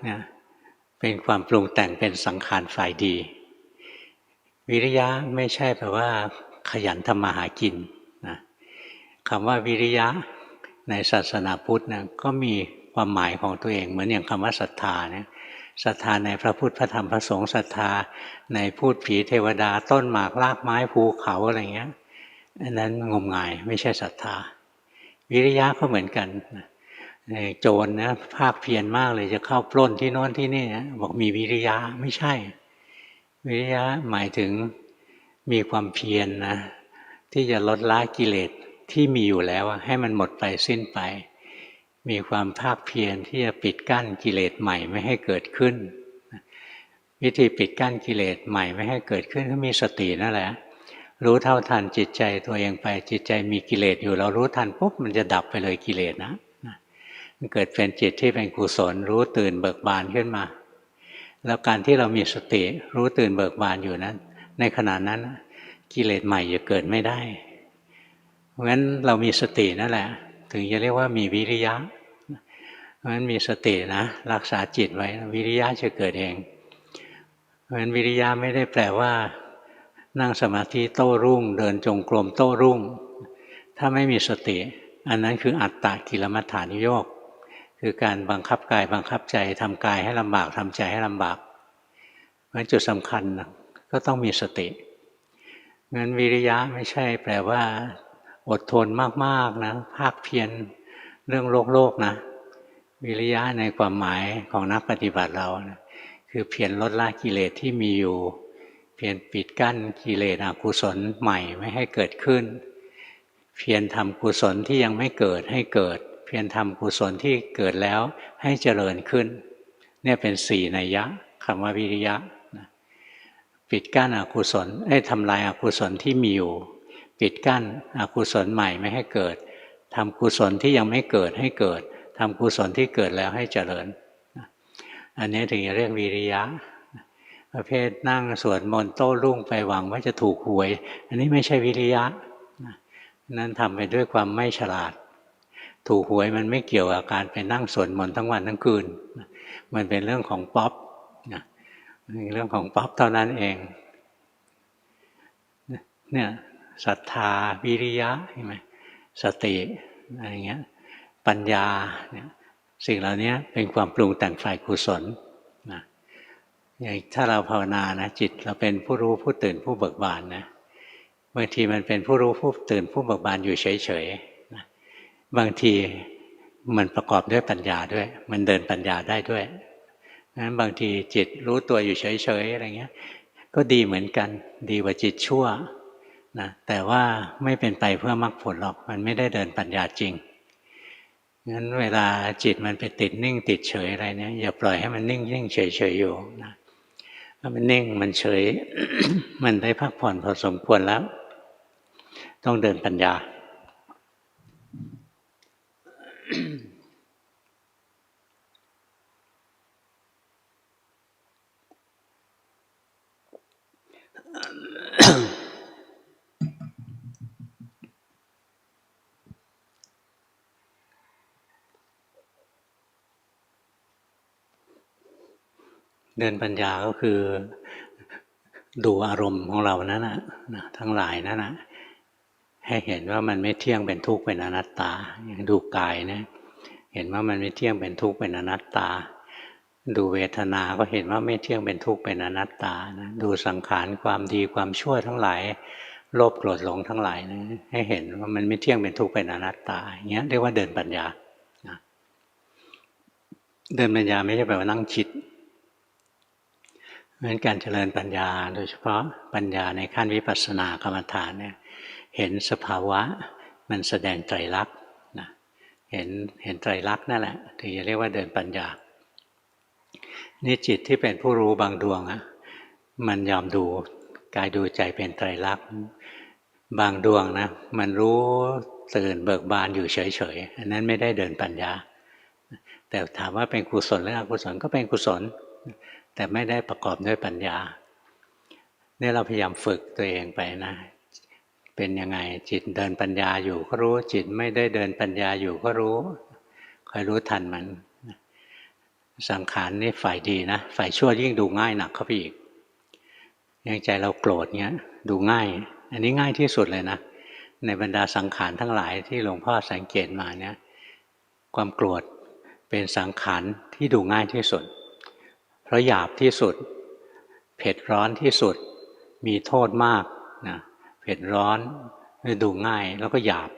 เนี่ยเป็นความปรุงแต่งเป็นสังขารฝ่ายดีวิริยะไม่ใช่แปลว่าขยันทำมาหากิน คำว่าวิริยะในศาสนาพุทธนะก็มีความหมายของตัวเองเหมือนอย่างคำว่าศรัทธาเนี่ยศรัทธาในพระพุทธพระธรรมพระสงฆ์ศรัทธาในพูดผีเทวดาต้นหมากรากไม้ภูเขาอะไรเงี้ยอันนั้นงมงายไม่ใช่ศรัทธาวิริยะก็เหมือนกันโจรนะภาคเพียรมากเลยจะเข้าปล้นที่โน้นที่นี่นะบอกมีวิริยะไม่ใช่วิริยะหมายถึงมีความเพียรนะที่จะลดละกิเลสที่มีอยู่แล้วให้มันหมดไปสิ้นไปมีความภาคเพียรที่จะปิดกั้นกิเลสใหม่ไม่ให้เกิดขึ้นวิธีปิดกั้นกิเลสใหม่ไม่ให้เกิดขึ้นก็มีสตินั่นแหละรู้เท่าทันจิตใจตัวเองไปจิตใจมีกิเลสอยู่เรารู้ทันปุ๊บมันจะดับไปเลยกิเลสนะมันเกิดเป็นจิตที่เป็นกุศลรู้ตื่นเบิกบานขึ้นมาแล้วการที่เรามีสติรู้ตื่นเบิกบานอยู่นั้นในขณะนั้นกิเลสใหม่จะเกิดไม่ได้เพราะฉะนั้นเรามีสตินั่นแหละถึงจะเรียกว่ามีวิริยะเพราะฉะนั้นมีสตินะรักษาจิตไว้วิริยะจะเกิดเองเพราะฉะนั้นวิริยะไม่ได้แปลว่านั่งสมาธิโต้รุ่งเดินจงกรมโต้รุ่งถ้าไม่มีสติอันนั้นคืออัตตกิลมัฏฐานุโยคคือการบังคับกายบังคับใจทำกายให้ลำบากทำใจให้ลำบากเพราะฉะนั้นจุดสำคัญก็ต้องมีสติงั้นวิริยะไม่ใช่แปลว่าอดทนมากๆนะภาคเพียรเรื่องโลกนะวิริยะในความหมายของนักปฏิบัติเรานะคือเพียรลดละกิเลสที่มีอยู่เพียรปิดกั้นกิเลสอกุศลใหม่ไม่ให้เกิดขึ้นเพียรทำกุศลที่ยังไม่เกิดให้เกิดเพียรทำกุศลที่เกิดแล้วให้เจริญขึ้นเนี่ยเป็นสี่นัยยะคำว่าวิริยะปิดกั้นอกุศลทำลายอกุศลที่มีอยู่ปิดกั้นอกุศลใหม่ไม่ให้เกิดทำกุศลที่ยังไม่เกิดให้เกิดทำกุศลที่เกิดแล้วให้เจริญอันนี้ถึงจะเรียกวิริยะประเภทนั่งสวดมนต์โต้รุ่งไปหวังว่าจะถูกหวยอันนี้ไม่ใช่วิริยะนั่นทำไปด้วยความไม่ฉลาดถูกหวยมันไม่เกี่ยวกับการไปนั่งสวดมนต์ทั้งวันทั้งคืนมันเป็นเรื่องของป๊อปเรื่องของป๊อปเท่านั้นเองเนี่ยศรัทธาวิริยะใช่ไหมสติอะไรเงี้ยปัญญาเนี่ยสิ่งเหล่านี้เป็นความปรุงแต่งฝ่ายกุศลนะอย่างถ้าเราภาวนานะจิตเราเป็นผู้รู้ผู้ตื่นผู้เบิกบานนะบางทีมันเป็นผู้รู้ผู้ตื่นผู้เบิกบานอยู่เฉยๆนะบางทีมันประกอบด้วยปัญญาด้วยมันเดินปัญญาได้ด้วยงั้นบางทีจิตรู้ตัวอยู่เฉยๆอะไรเงี้ยก็ดีเหมือนกันดีกว่าจิตชั่วนะแต่ว่าไม่เป็นไปเพื่อมรรคผลหรอกมันไม่ได้เดินปัญญาจริงงั้นเวลาจิตมันไปติดนิ่งติดเฉยอะไรเนี่ยอย่าปล่อยให้มันนิ่งนิ่งเฉยเฉยอยู่นะถ้ามันนิ่งมันเฉย มันได้พักผ่อนพอสมควรแล้วต้องเดินปัญญาเดินปัญญาก็คือดูอารมณ์ของเรานั่นนะทั้งหลายนั่นนะให้เห็นว่ามันไม่เที่ยงเป็นทุกข์เป็นอนัตตาอย่างดูกายนะเห็นว่ามันไม่เที่ยงเป็นทุกข์เป็นอนัตตาดูเวทนาก็เห็นว่าไม่เที่ยงเป็นทุกข์เป็นอนัตตานะดูสังขารความดีความชั่วทั้งหลายโลภโกรธหลงทั้งหลายนะให้เห็นว่ามันไม่เที่ยงเป็นทุกข์เป็นอนัตตาอย่างเงี้ยเรียกว่าเดินปัญญาเดินปัญญาไม่ใช่แปลว่านั่งคิดเพราะฉะนั้นการเจริญปัญญาโดยเฉพาะปัญญาในขั้นวิปัสสนากรรมฐานเนี่ยเห็นสภาวะมันแสดงไตรลักษณ์นะเห็นไตรลักษณ์นั่นแหละถึงจะเรียกว่าเดินปัญญานี่จิตที่เป็นผู้รู้บางดวงอะมันยอมดูกายดูใจเป็นไตรลักษณ์บางดวงนะมันรู้ตื่นเบิกบานอยู่เฉยๆอันนั้นไม่ได้เดินปัญญาแต่ถามว่าเป็นกุศลหรืออกุศลก็เป็นกุศลแต่ไม่ได้ประกอบด้วยปัญญาเนี่ยเราพยายามฝึกตัวเองไปนะเป็นยังไงจิตเดินปัญญาอยู่ก็รู้จิตไม่ได้เดินปัญญาอยู่ก็รู้คอยรู้ทันมันสังขารนี่ฝ่ายดีนะฝ่ายชั่วยิ่งดูง่ายหนักเข้าไปอีกอย่างใจเราโกรธเงี้ยดูง่ายอันนี้ง่ายที่สุดเลยนะ ในบรรดาสังขารทั้งหลายที่หลวงพ่อสังเกตมาเนี่ยความโกรธเป็นสังขารที่ดูง่ายที่สุดเพราะหยาบที่สุดเผ็ดร้อนที่สุดมีโทษมากนะเผ็ดร้อนดูง่ายแล้วก็หยาบ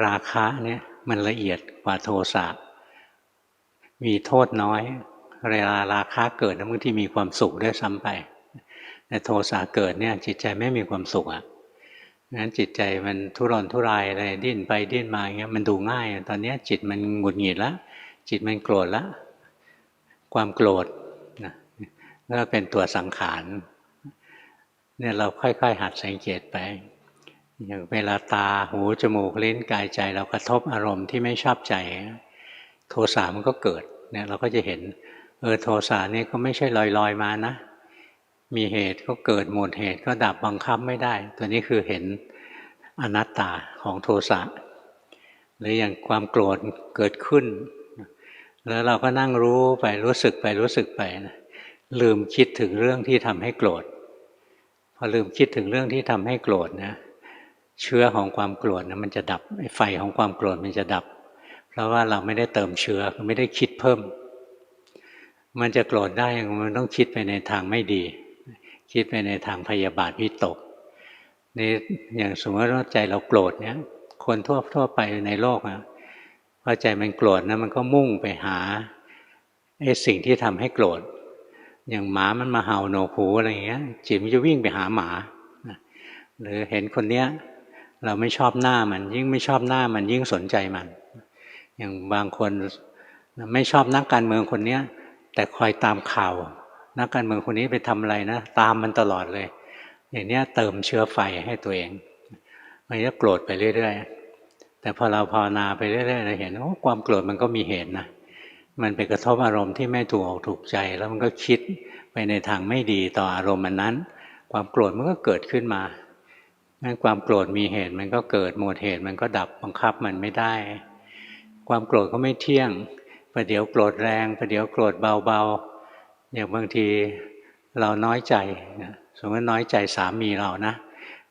ราคะเนี่ยมันละเอียดกว่าโทสะมีโทษน้อยเวลาราคะเกิดบางทีมีความสุขด้วยซ้ำไปแต่โทสะเกิดเนี่ยจิตใจไม่มีความสุขอ่ะงั้นจิตใจมันทุรนทุรายอะไรดิ้นไปดิ้นมาอย่างเงี้ยมันดูง่ายตอนนี้จิตมันหงุดหงิดแล้วจิตมันโกรธแล้วความโกรธนะก็เป็นตัวสังขารเนี่ยเราค่อยๆหัดสังเกตไปอย่างเวลาตาหูจมูกลิ้นกายใจเรากระทบอารมณ์ที่ไม่ชอบใจโทสะมันก็เกิดเนี่ยเราก็จะเห็นโทสะนี่ก็ไม่ใช่ลอยๆมานะมีเหตุก็เกิดหมดเหตุก็ดับบังคับไม่ได้ตัวนี้คือเห็นอนัตตาของโทสะหรืออย่างความโกรธเกิดขึ้นแล้วเราก็นั่งรู้ไปรู้สึกไปรู้สึกไปนะลืมคิดถึงเรื่องที่ทำให้โกรธพอลืมคิดถึงเรื่องที่ทำให้โกรธนะเชื้อของความโกรธนะมันจะดับไฟของความโกรธมันจะดับเพราะว่าเราไม่ได้เติมเชื้อไม่ได้คิดเพิ่มมันจะโกรธได้มันต้องคิดไปในทางไม่ดีคิดไปในทางพยาบาทวิตกนี่อย่างสมมติว่าใจเราโกรธเนี่ยคนทั่วไปในโลกนะพอใจมันโกรธนะมันก็มุ่งไปหาไอ้สิ่งที่ทำให้โกรธอย่างหมามันมาเห่าโหนกหูอะไรอย่างเงี้ยจิตมันจะวิ่งไปหาหมาหรือเห็นคนเนี้ยเราไม่ชอบหน้ามันยิ่งไม่ชอบหน้ามันยิ่งสนใจมันอย่างบางคนไม่ชอบนักการเมืองคนเนี้ยแต่คอยตามข่าวนักการเมืองคนนี้ไปทำอะไรนะตามมันตลอดเลยอย่างนี้เติมเชื้อไฟให้ตัวเองมันจะโกรธไปเรื่อยๆแต่พอเราภาวนาไปเรื่อยๆเราเห็นว่าความโกรธมันก็มีเหตุนะมันไปกระทบอารมณ์ที่ไม่ถูกอกถูกใจแล้วมันก็คิดไปในทางไม่ดีต่ออารมณ์นั้นความโกรธมันก็เกิดขึ้นมางั้นความโกรธมีเหตุมันก็เกิดหมดเหตุมันก็ดับบังคับมันไม่ได้ความโกรธก็ไม่เที่ยงประเดี๋ยวโกรธแรงประเดี๋ยวโกรธเบาๆอย่างบางทีเราน้อยใจสมมติน้อยใจสามีเรานะ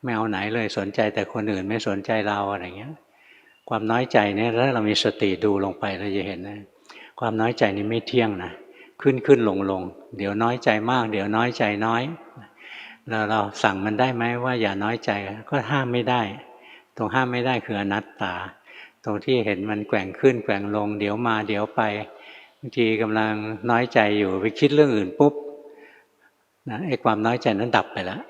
ไม่เอาไหนเลยสนใจแต่คนอื่นไม่สนใจเราอะไรเงี้ยความน้อยใจเนี่ยถ้าเรามีสติดูลงไปเราจะเห็นนะความน้อยใจนี่ไม่เที่ยงนะขึ้นลงเดี๋ยวน้อยใจมากเดี๋ยวน้อยใจน้อยแล้วเราสั่งมันได้ไหมว่าอย่าน้อยใจก็ห้ามไม่ได้ตรงห้ามไม่ได้คืออนัตตาตรงที่เห็นมันแกว่งขึ้นแกว่งลงเดี๋ยวมาเดี๋ยวไปบางทีกำลังน้อยใจอยู่ไปคิดเรื่องอื่นปุ๊บนะไอ้ความน้อยใจนั้นดับไปแล้ว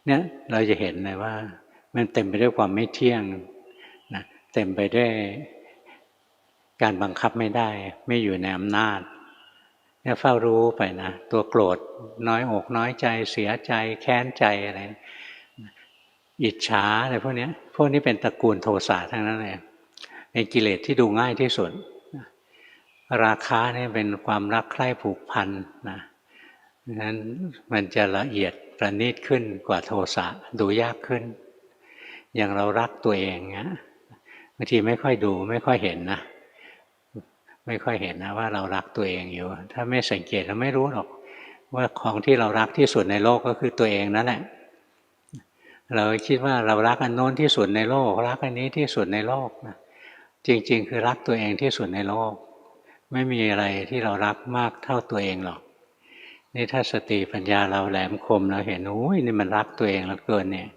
เนี่ยเราจะเห็นเลยว่ามันเต็มไปด้วยความไม่เที่ยงนะเต็มไปด้วยการบังคับไม่ได้ไม่อยู่ในอำนาจเนี่ยเฝ้ารู้ไปนะตัวโกรธน้อยอกน้อยใจเสียใจแค้นใจอะไรอิจฉาอะไรพวกนี้เป็นตระกูลโทสะทั้งนั้นเลยเป็นกิเลสที่ดูง่ายที่สุดราคะเนี่ยเป็นความรักใคร่ผูกพันนะนั้นมันจะละเอียดประณีตขึ้นกว่าโทสะดูยากขึ้นอย่างเรารักตัวเองนะบางทีไม่ค่อยดูไม่ค่อยเห็นนะไม่ค่อยเห็นนะว่าเรารักตัวเองอยู่ถ้าไม่สังเกตเราไม่รู้หรอกว่าของที่เรารักที่สุดในโลกก็คือตัวเองนั่นแหละเราคิดว่าเรารักอันโน้นที่สุดในโลกรักอันนี้ที่สุดในโลกนะจริงๆคือรักตัวเองที่สุดในโลกไม่มีอะไรที่เรารักมากเท่าตัวเองหรอกนี่ถ้าสติปัญญาเราแหลมคมเราเห็นโอ้ยนี่มันรักตัวเองเหลือเกินเนี่ย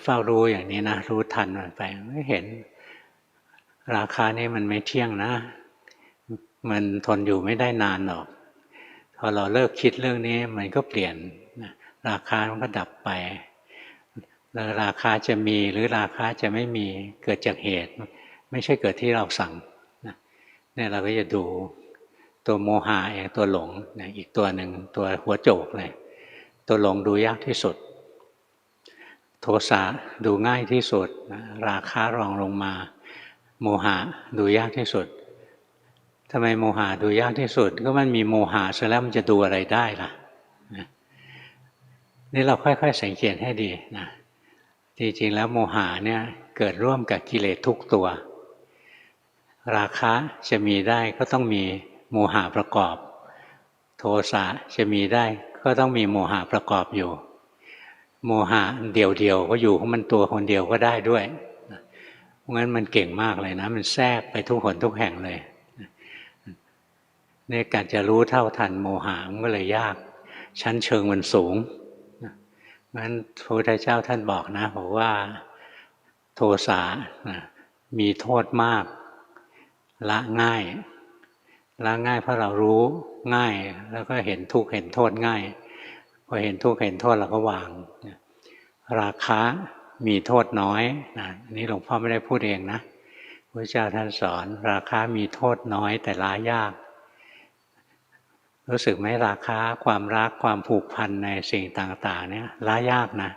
เฝ้ารู้อย่างนี้นะรู้ทันมันไปไม่เห็นราคานี้มันไม่เที่ยงนะมันทนอยู่ไม่ได้นานหรอกพอเราเลิกคิดเรื่องนี้มันก็เปลี่ยนราคามันก็ดับไปแล้วราคาจะมีหรือราคาจะไม่มีเกิดจากเหตุไม่ใช่เกิดที่เราสั่งเนี่ยเราก็จะดูตัวโมหะเองตัวหลงอีกตัวหนึ่งตัวหัวโจกเลยตัวหลงดูยากที่สุดโทสะดูง่ายที่สุดราคะรองลงมาโมหะดูยากที่สุดทำไมโมหะดูยากที่สุดก็มันมีโมหะเสร็จแล้วมันจะดูอะไรได้ล่ะนี่เราค่อยๆสังเกตให้ดีนะจริงๆแล้วโมหะเนี่ยเกิดร่วมกับกิเลสทุกตัวราคะจะมีได้ก็ต้องมีโมหะประกอบโทสะจะมีได้ก็ต้องมีโมหะประกอบอยู่ โมหะเดี่ยวๆก็อยู่ของมันตัวคนเดียวก็ได้ด้วยเพราะงั้นมันเก่งมากเลยนะมันแทรกไปทุกหนทุกแห่งเลยในการจะรู้เท่าทันโมหะมันก็เลยยากชั้นเชิงมันสูงงั้นพระพุทธเจ้าท่านบอกนะบอกว่าโทสะมีโทษมากละง่ายละง่ายเพราะเรารู้ง่ายแล้วก็เห็นทุกข์เห็นโทษง่ายพอเห็นทุกข์เห็นโทษเราก็วางราคะมีโทษน้อยอันนี้หลวงพ่อไม่ได้พูดเองนะพระเจ้าท่านสอนราคะมีโทษน้อยแต่ละยากรู้สึกไหมราคะความรักความผูกพันในสิ่งต่างๆเนี่ยละยากนะ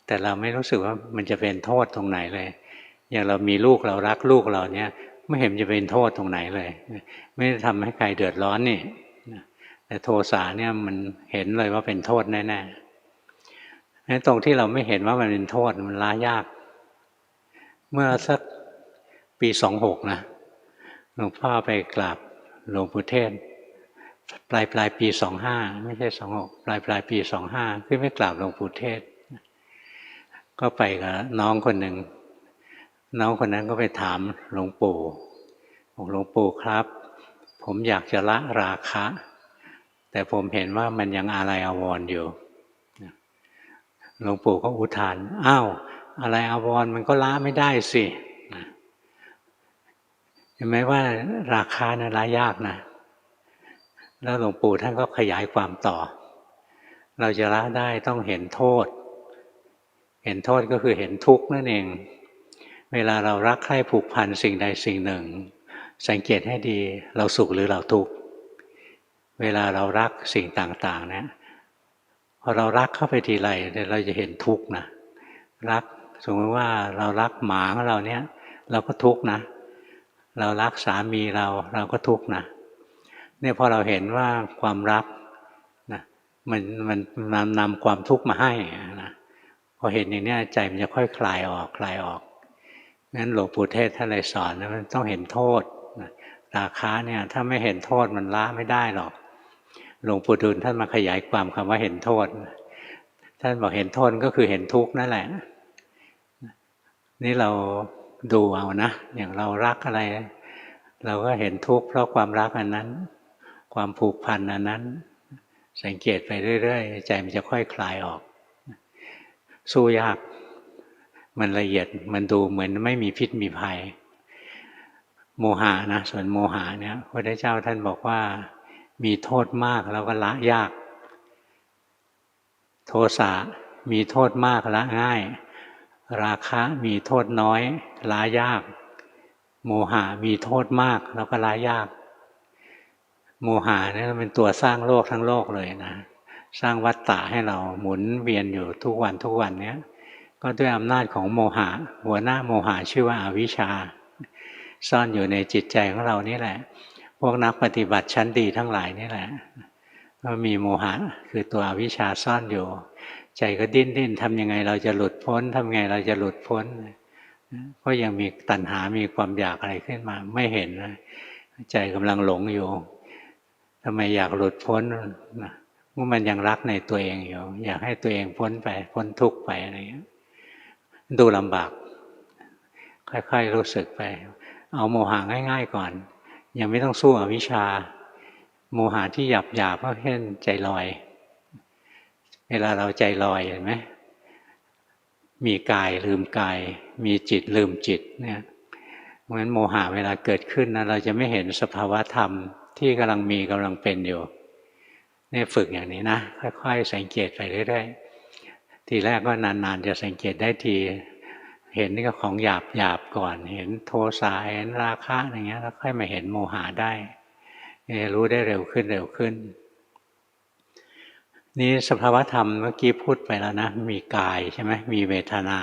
แต่เราไม่รู้สึกว่ามันจะเป็นโทษตรงไหนเลยอย่างเรามีลูกเรารักลูกเราเนี่ยไม่เห็นจะเป็นโทษตรงไหนเลยไม่ได้ทำให้ใครเดือดร้อนนี่แต่โทสะเนี่ยมันเห็นเลยว่าเป็นโทษแน่ๆนั้นตรงที่เราไม่เห็นว่ามันเป็นโทษมันละยากเมื่อสักปี26นะหลวงพ่อไปกราบหลวงปู่เทศปลายปี25ไม่ใช่26ปลายปี25ขึ้นไปกราบหลวงปู่เทศก็ไปกับน้องคนหนึ่งน้องคนนั้นก็ไปถามหลวงปู่บอกหลวงปู่ครับผมอยากจะละราคะแต่ผมเห็นว่ามันยังอาลัยอาวรณ์อยู่หลวงปู่ก็อุทานอ้าวอาลัยอาวรณ์มันก็ละไม่ได้สิเห็นไหมว่าราคานั้นละยากนะแล้วหลวงปู่ท่านก็ขยายความต่อเราจะละได้ต้องเห็นโทษเห็นโทษก็คือเห็นทุกข์นั่นเองเวลาเรารักใคร่ผูกพันสิ่งใดสิ่งหนึ่งสังเกตให้ดีเราสุขหรือเราทุกข์เวลาเรารักสิ่งต่างๆเนี่ยพอเรารักเข้าไปทีไรเราจะเห็นทุกข์นะรักสมมติว่าเรารักหมาของเราเนี่ยเราก็ทุกข์นะเรารักสามีเราก็ทุกข์นะเนี่ยพอเราเห็นว่าความรักนะมันนำความทุกข์มาให้นะพอเห็นอย่างนี้ใจมันจะค่อยคลายออกงั้นหลวงปู่เทศท่านเลยสอนนะมันต้องเห็นโทษราคะเนี่ยถ้าไม่เห็นโทษมันละไม่ได้หรอกหลวงปู่ดูลท่านมาขยายความคำว่าเห็นโทษท่านบอกเห็นโทษก็คือเห็นทุกข์นั่นแหละนี่เราดูเอานะอย่างเรารักอะไรเราก็เห็นทุกข์เพราะความรักอันนั้นความผูกพันอันนั้นสังเกตไปเรื่อยๆใจมันจะค่อยคลายออกสู้ยากมันละเอียดมันดูเหมือนไม่มีพิษมีภัยโมหะนะส่วนโมหะเนี่ยพระพุทธเจ้าท่านบอกว่ามีโทษมากแล้วก็ละยากโทสะมีโทษมากละง่ายราคะมีโทษน้อยละยากโมหะมีโทษมากแล้วก็ละยากโมหะเนี่ยเป็นตัวสร้างโลกทั้งโลกเลยนะสร้างวัฏฏะให้เราหมุนเวียนอยู่ทุกวันเนี้ยก็ด้วยอำนาจของโมหะหัวหน้าโมหะชื่อว่าอวิชชาซ่อนอยู่ในจิตใจของเรานี่แหละพวกนักปฏิบัติชั้นดีทั้งหลายนี่แหละก็มีโมหะคือตัวอวิชชาซ่อนอยู่ใจก็ดิ้นทำยังไงเราจะหลุดพ้นทำไงเราจะหลุดพ้นเพราะยังมีตัณหามีความอยากอะไรขึ้นมาไม่เห็นใจกำลังหลงอยู่ทำไมอยากหลุดพ้นเมื่อมันยังรักในตัวเองอยู่อยากให้ตัวเองพ้นไปพ้นทุกข์ไปอะไรอย่างนี้ดูลำบากค่อยๆรู้สึกไปเอาโมหะง่ายๆก่อนยังไม่ต้องสู้อวิชชาโมหะที่หยาบก็เช่นใจลอยเวลาเราใจลอยเห็นไหมมีกายลืมกายมีจิตลืมจิตเนี่ยเพราะฉะนั้นโมหะเวลาเกิดขึ้นนะเราจะไม่เห็นสภาวะธรรมที่กำลังเป็นอยู่นี่ฝึกอย่างนี้นะค่อยๆสังเกตไปเรื่อยๆทีแรกก็นานๆจะสังเกตได้ทีเห็นนี่ก็ของหยาบก่อนเห็นโทสะเห็นราคะอย่างเงี้ยแล้วค่อยมาเห็นโมหะได้รู้ได้เร็วขึ้นนี่สภาวธรรมเมื่อกี้พูดไปแล้วนะมีกายใช่ไหมมีเวทนา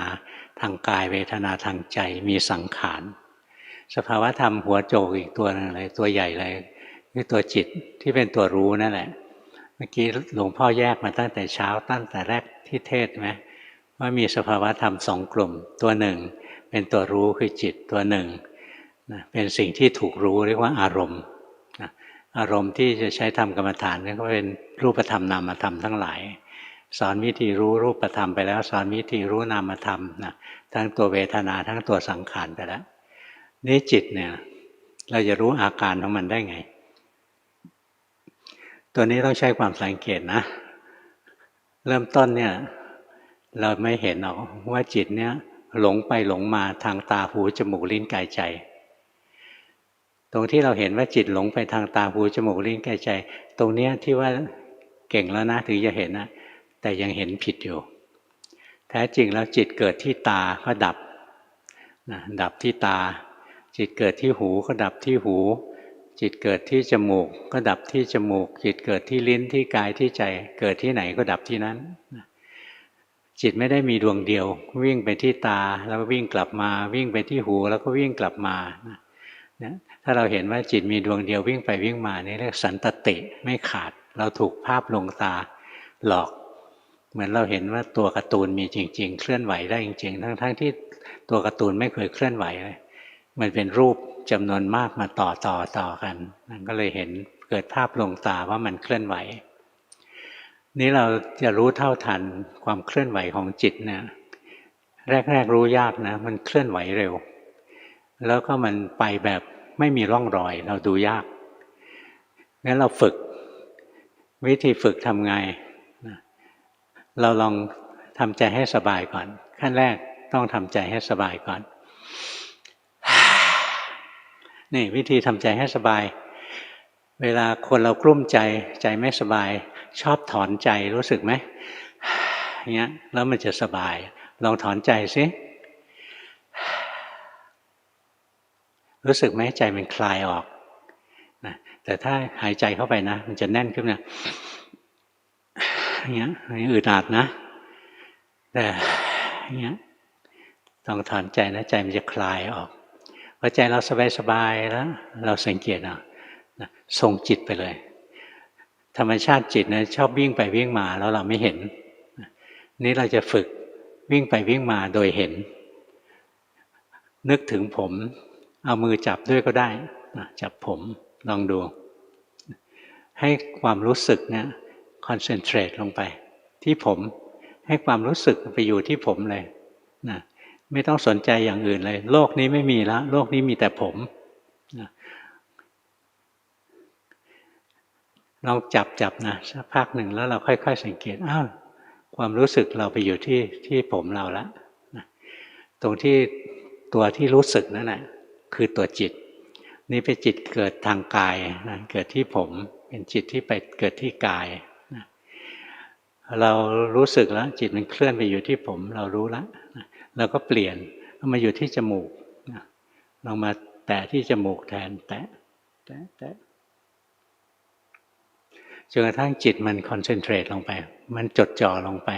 ทางกายเวทนาทางใจมีสังขารสภาวธรรมหัวโจกอีกตัวนึงเลยตัวใหญ่เลยคือตัวจิตที่เป็นตัวรู้นั่นแหละเมื่อกี้หลวงพ่อแยกมาตั้งแต่เช้าตั้งแต่แรกที่เทศไหมว่ามีสภาวธรรมสองกลุ่มตัวหนึ่งเป็นตัวรู้คือจิตตัวหนึ่งเป็นสิ่งที่ถูกรู้เรียกว่าอารมณ์อารมณ์ที่จะใช้ทำกรรมฐานนี่ก็เป็นรูปธรรมนามธรรมทั้งหลาย สอนวิธีรู้รูปธรรมไปแล้วสอนวิธีรู้นามธรรมนะทั้งตัวเวทนาทั้งตัวสังขารไปแล้วนี่จิตเนี่ยเราจะรู้อาการของมันได้ไงตัวนี้ต้องใช้ความสังเกตนะเริ่มต้นเนี่ยเราไม่เห็นหรอกว่าจิตเนี่ยหลงไปหลงมาทางตาหูจมูกลิ้นกายใจตรงที่เราเห็นว่าจิตหลงไปทางตาหูจมูกลิ้นกายใจตรงเนี้ยที่ว่าเก่งแล้วนะถึงจะเห็นนะแต่ยังเห็นผิดอยู่แท้จริงแล้วจิตเกิดที่ตาก็ดับนะดับที่ตาจิตเกิดที่หูก็ดับที่หูจิตเกิดที่จมูกก็ดับที่จมูกจิตเกิดที่ลิ้นที่กายที่ใจเกิดที่ไหนก็ดับที่นั้นจิตไม่ได้มีดวงเดียววิ่งไปที่ตาแล้วก็วิ่งกลับมาวิ่งไปที่หูแล้วก็วิ่งกลับมาถ้าเราเห็นว่าจิตมีดวงเดียววิ่งไปวิ่งมานี่เรียกสันตติไม่ขาดเราถูกภาพลวงตาหลอกเหมือนเราเห็นว่าตัวการ์ตูนมีจริงๆเคลื่อนไหวได้จริงๆทั้งที่ตัวการ์ตูนไม่เคยเคลื่อนไหวเลยมันเป็นรูปจำนวนมากมาต่อกันมันก็เลยเห็นเกิดภาพลวงตาว่ามันเคลื่อนไหวนี้เราจะรู้เท่าทันความเคลื่อนไหวของจิตเนี่ยแรกรู้ยากนะมันเคลื่อนไหวเร็วแล้วก็มันไปแบบไม่มีร่องรอยเราดูยากงั้นเราฝึกวิธีฝึกทำไงเราลองทำใจให้สบายก่อนขั้นแรกต้องทำใจให้สบายก่อนนี่วิธีทำใจให้สบายเวลาคนเรากลุ้มใจใจไม่สบายชอบถอนใจรู้สึกไหมเงี้ยแล้วมันจะสบายลองถอนใจสิรู้สึกไหมใจมันคลายออกนะแต่ถ้าหายใจเข้าไปนะมันจะแน่นขึ้นนะอย่างเงี้ยอึดอัดนะแต่อย่างเงี้ยต้องถอนใจนะใจมันจะคลายออกพอใจเราสบายๆแล้วเราสังเกตเอาส่งจิตไปเลยธรรมชาติจิตนะชอบวิ่งไปวิ่งมาแล้วเราไม่เห็นนี่เราจะฝึกวิ่งไปวิ่งมาโดยเห็นนึกถึงผมเอามือจับด้วยก็ได้จับผมลองดูให้ความรู้สึกเนี่ยคอนเซนเทรตลงไปที่ผมให้ความรู้สึกไปอยู่ที่ผมเลยนะไม่ต้องสนใจอย่างอื่นเลยโลกนี้ไม่มีแล้วโลกนี้มีแต่ผมนะลองจับนะสักพักหนึ่งแล้วเราค่อยๆสังเกตอ้าวความรู้สึกเราไปอยู่ที่ผมเราแล้วนะตรงที่ตัวที่รู้สึกนั่นแหละคือตัวจิตนี่เป็นจิตเกิดทางกายนะเกิดที่ผมเป็นจิตที่ไปเกิดที่กายนะเรารู้สึกแล้วจิตมันเคลื่อนไปอยู่ที่ผมเรารู้แล้วนะเราก็เปลี่ยนมาอยู่ที่จมูกนะลองมาแตะที่จมูกแทนแตะจนกระทั่งจิตมันคอนเซนเทรตลงไปมันจดจ่อลงไป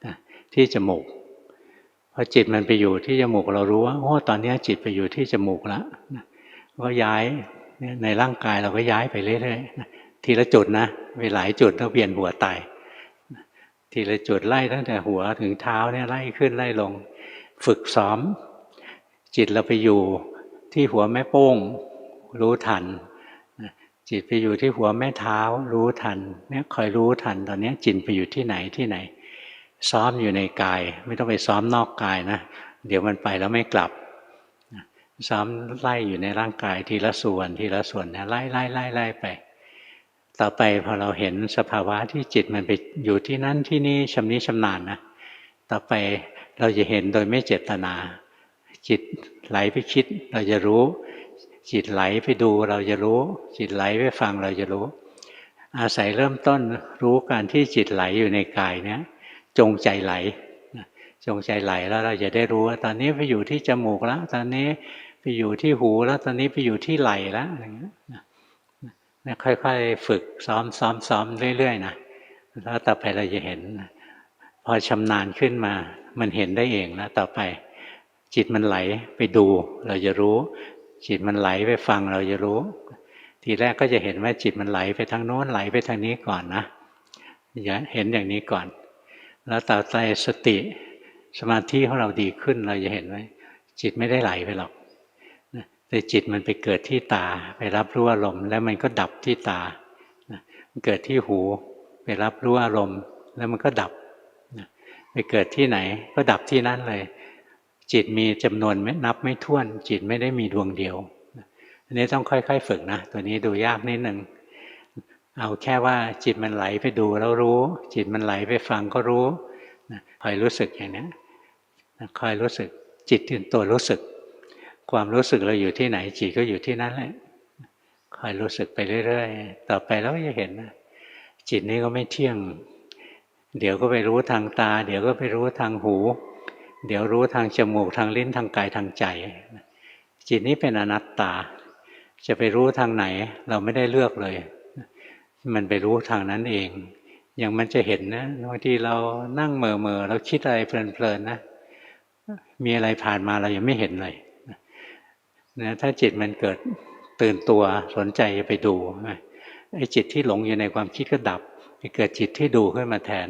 นะที่จมูกพอจิตมันไปอยู่ที่จมูกเรารู้ว่าโอ้ตอนนี้จิตไปอยู่ที่จมูกแล้วก็ย้ายในร่างกายเราก็ย้ายไปเรื่อยๆทีละจุดนะไปหลายจุดแล้วเวียนหัวตายทีละจุดไล่ตั้งแต่หัวถึงเท้าเนี่ยไล่ขึ้นไล่ลงฝึกซ้อมจิตเราไปอยู่ที่หัวแม่โป้งรู้ทันจิตไปอยู่ที่หัวแม่เท้ารู้ทันเนี่ยคอยรู้ทันตอนนี้จิตไปอยู่ที่ไหนซ้อมอยู่ในกายไม่ต้องไปซ้อมนอกกายนะเดี๋ยวมันไปแล้วไม่กลับซ้อมไล่อยู่ในร่างกายทีละส่วนนะไล่ไปต่อไปพอเราเห็นสภาวะที่จิตมันไปอยู่ที่นั่นที่นี่ชำนิชำนาญนะต่อไปเราจะเห็นโดยไม่เจตนาจิตไหลไปคิดเราจะรู้จิตไหลไปดูเราจะรู้จิตไหลไปฟังเราจะรู้อาศัยเริ่มต้นรู้การที่จิตไหลอยู่ในกายเนี้ยจงใจไหลจงใจไหลแล้วเราจะได้รู้ว่าตอนนี้ไปอยู่ที่จมูกแล้วตอนนี้ไปอยู่ที่หูแล้วตอนนี้ไปอยู่ที่ไหล่แล้วอะไรเงี้ยนะค่อยๆฝึกซ้อมเรื่อยๆนะแล้วต่อไปเราจะเห็นพอชำนาญขึ้นมามันเห็นได้เองแล้วต่อไปจิตมันไหลไปดูเราจะรู้จิตมันไหลไปฟังเราจะรู้ทีแรกก็จะเห็นว่าจิตมันไหลไปทางโน้นไหลไปทางนี้ก่อนนะอย่าเห็นอย่างนี้ก่อนแล้วต่อไปสติสมาธิของเราดีขึ้นเราจะเห็นว่าจิตไม่ได้ไหลไปหรอกแต่จิตมันไปเกิดที่ตาไปรับรู้อารมณ์แล้วมันก็ดับที่ตามันเกิดที่หูไปรับรู้อารมณ์ แล้วมันก็ดับไปเกิดที่ไหนก็ดับที่นั่นเลยจิตมีจำนวนไม่นับไม่ถ้วนจิตไม่ได้มีดวงเดียวอันนี้ต้องค่อยๆฝึกนะตัวนี้ดูยากนิดนึงเอาแค่ว่าจิตมันไหลไปดูแล้วรู้จิตมันไหลไปฟังก็รู้คอยรู้สึกอย่างนี้คอยรู้สึกจิตเป็นตัวรู้สึกความรู้สึกเราอยู่ที่ไหนจิตก็อยู่ที่นั่นแหละคอยรู้สึกไปเรื่อยๆต่อไปแล้วจะเห็นนะจิตนี้ก็ไม่เที่ยงเดี๋ยวก็ไปรู้ทางตาเดี๋ยวก็ไปรู้ทางหูเดี๋ยวรู้ทางจมูกทางลิ้นทางกายทางใจจิตนี้เป็นอนัตตาจะไปรู้ทางไหนเราไม่ได้เลือกเลยมันไปรู้ทางนั้นเองอย่างมันจะเห็นนะบางทีเรานั่งเมื่อเราคิดอะไรเพลินๆนะมีอะไรผ่านมาเรายังไม่เห็นเลยนะถ้าจิตมันเกิดตื่นตัวสนใจจะไปดูไอ้จิตที่หลงอยู่ในความคิดก็ดับไปเกิดจิตที่ดูขึ้นมาแทน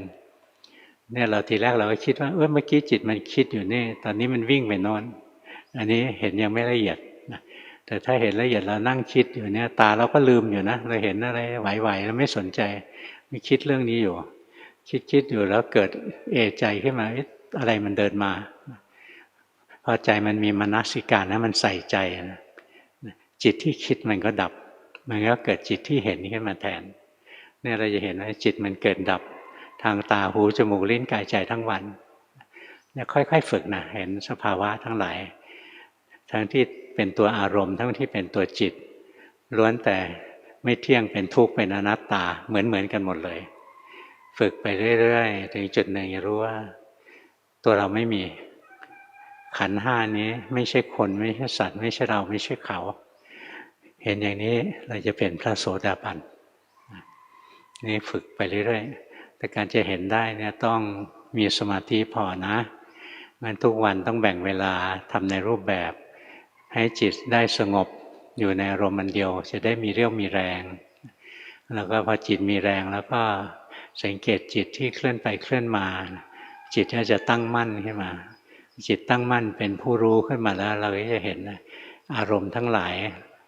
เนี่ยเราทีแรกเราก็คิดว่าเมื่อกี้จิตมันคิดอยู่นี่ตอนนี้มันวิ่งไปโน่นอันนี้เห็นยังไม่ละเอียดนะแต่ถ้าเห็นละเอียดเรานั่งคิดอยู่เนี่ยตาเราก็ลืมอยู่นะเราเห็นอะไรไหวๆแล้วไม่สนใจไม่คิดเรื่องนี้อยู่คิดอยู่แล้วเกิดเอะใจขึ้นมาอะไรมันเดินมาพอใจมันมีมนสิการนะมันใส่ใจนะจิตที่คิดมันก็ดับมันก็เกิดจิตที่เห็นขึ้นมาแทนเนี่ยเราจะเห็นว่าจิตมันเกิดดับทางตาหูจมูกลิ้นกายใจทั้งวันเนี่ยค่อยๆฝึกนะเห็นสภาวะทั้งหลายทั้งที่เป็นตัวอารมณ์ทั้งที่เป็นตัวจิตล้วนแต่ไม่เที่ยงเป็นทุกข์เป็นอนัตตาเหมือนกันหมดเลยฝึกไปเรื่อยๆถึงจุดหนึ่งจะรู้ว่าตัวเราไม่มีขันธ์ห้านี้ไม่ใช่คนไม่ใช่สัตว์ไม่ใช่เราไม่ใช่เขาเห็นอย่างนี้เราจะเป็นพระโสดาบันนี่ฝึกไปเรื่อยๆแต่การจะเห็นได้เนี่ยต้องมีสมาธิพอนะงั้นทุกวันต้องแบ่งเวลาทำในรูปแบบให้จิตได้สงบอยู่ในอารมณ์อันเดียวจะได้มีเรี่ยวมีแรงแล้วก็พอจิตมีแรงแล้วก็สังเกตจิตที่เคลื่อนไปเคลื่อนมาจิตก็จะตั้งมั่นขึ้นมาจิตตั้งมั่นเป็นผู้รู้ขึ้นมาแล้วเราก็จะเห็นอารมณ์ทั้งหลาย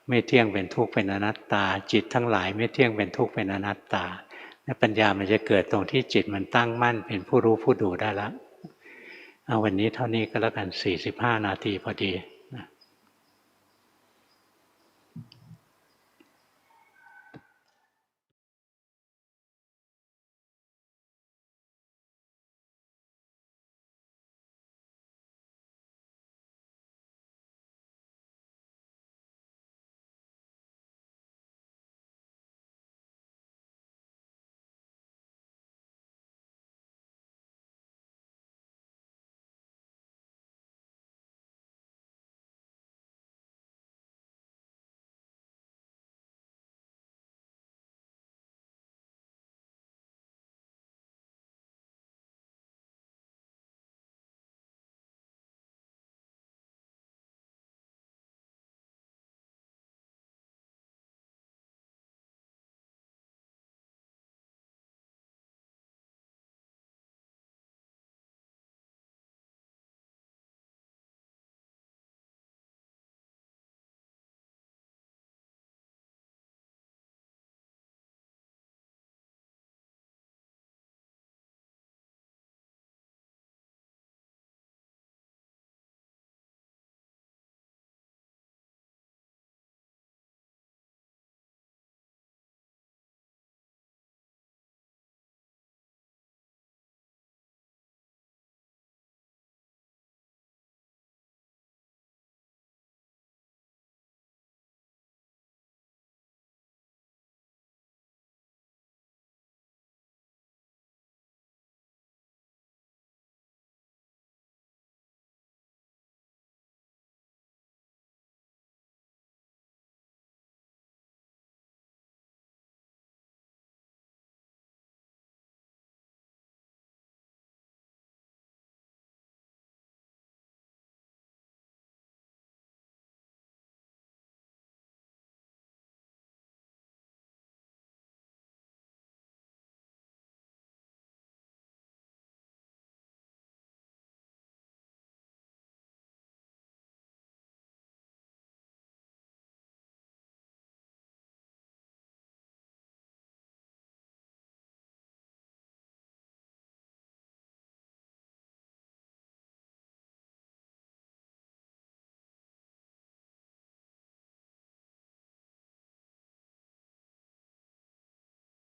ไม่เที่ยงเป็นทุกข์เป็นอนัตตาจิตทั้งหลายไม่เที่ยงเป็นทุกข์เป็นอนัตตาปัญญามันจะเกิดตรงที่จิตมันตั้งมั่นเป็นผู้รู้ผู้ดูได้แล้วเอาวันนี้เท่านี้ก็แล้วกัน45 นาทีพอดี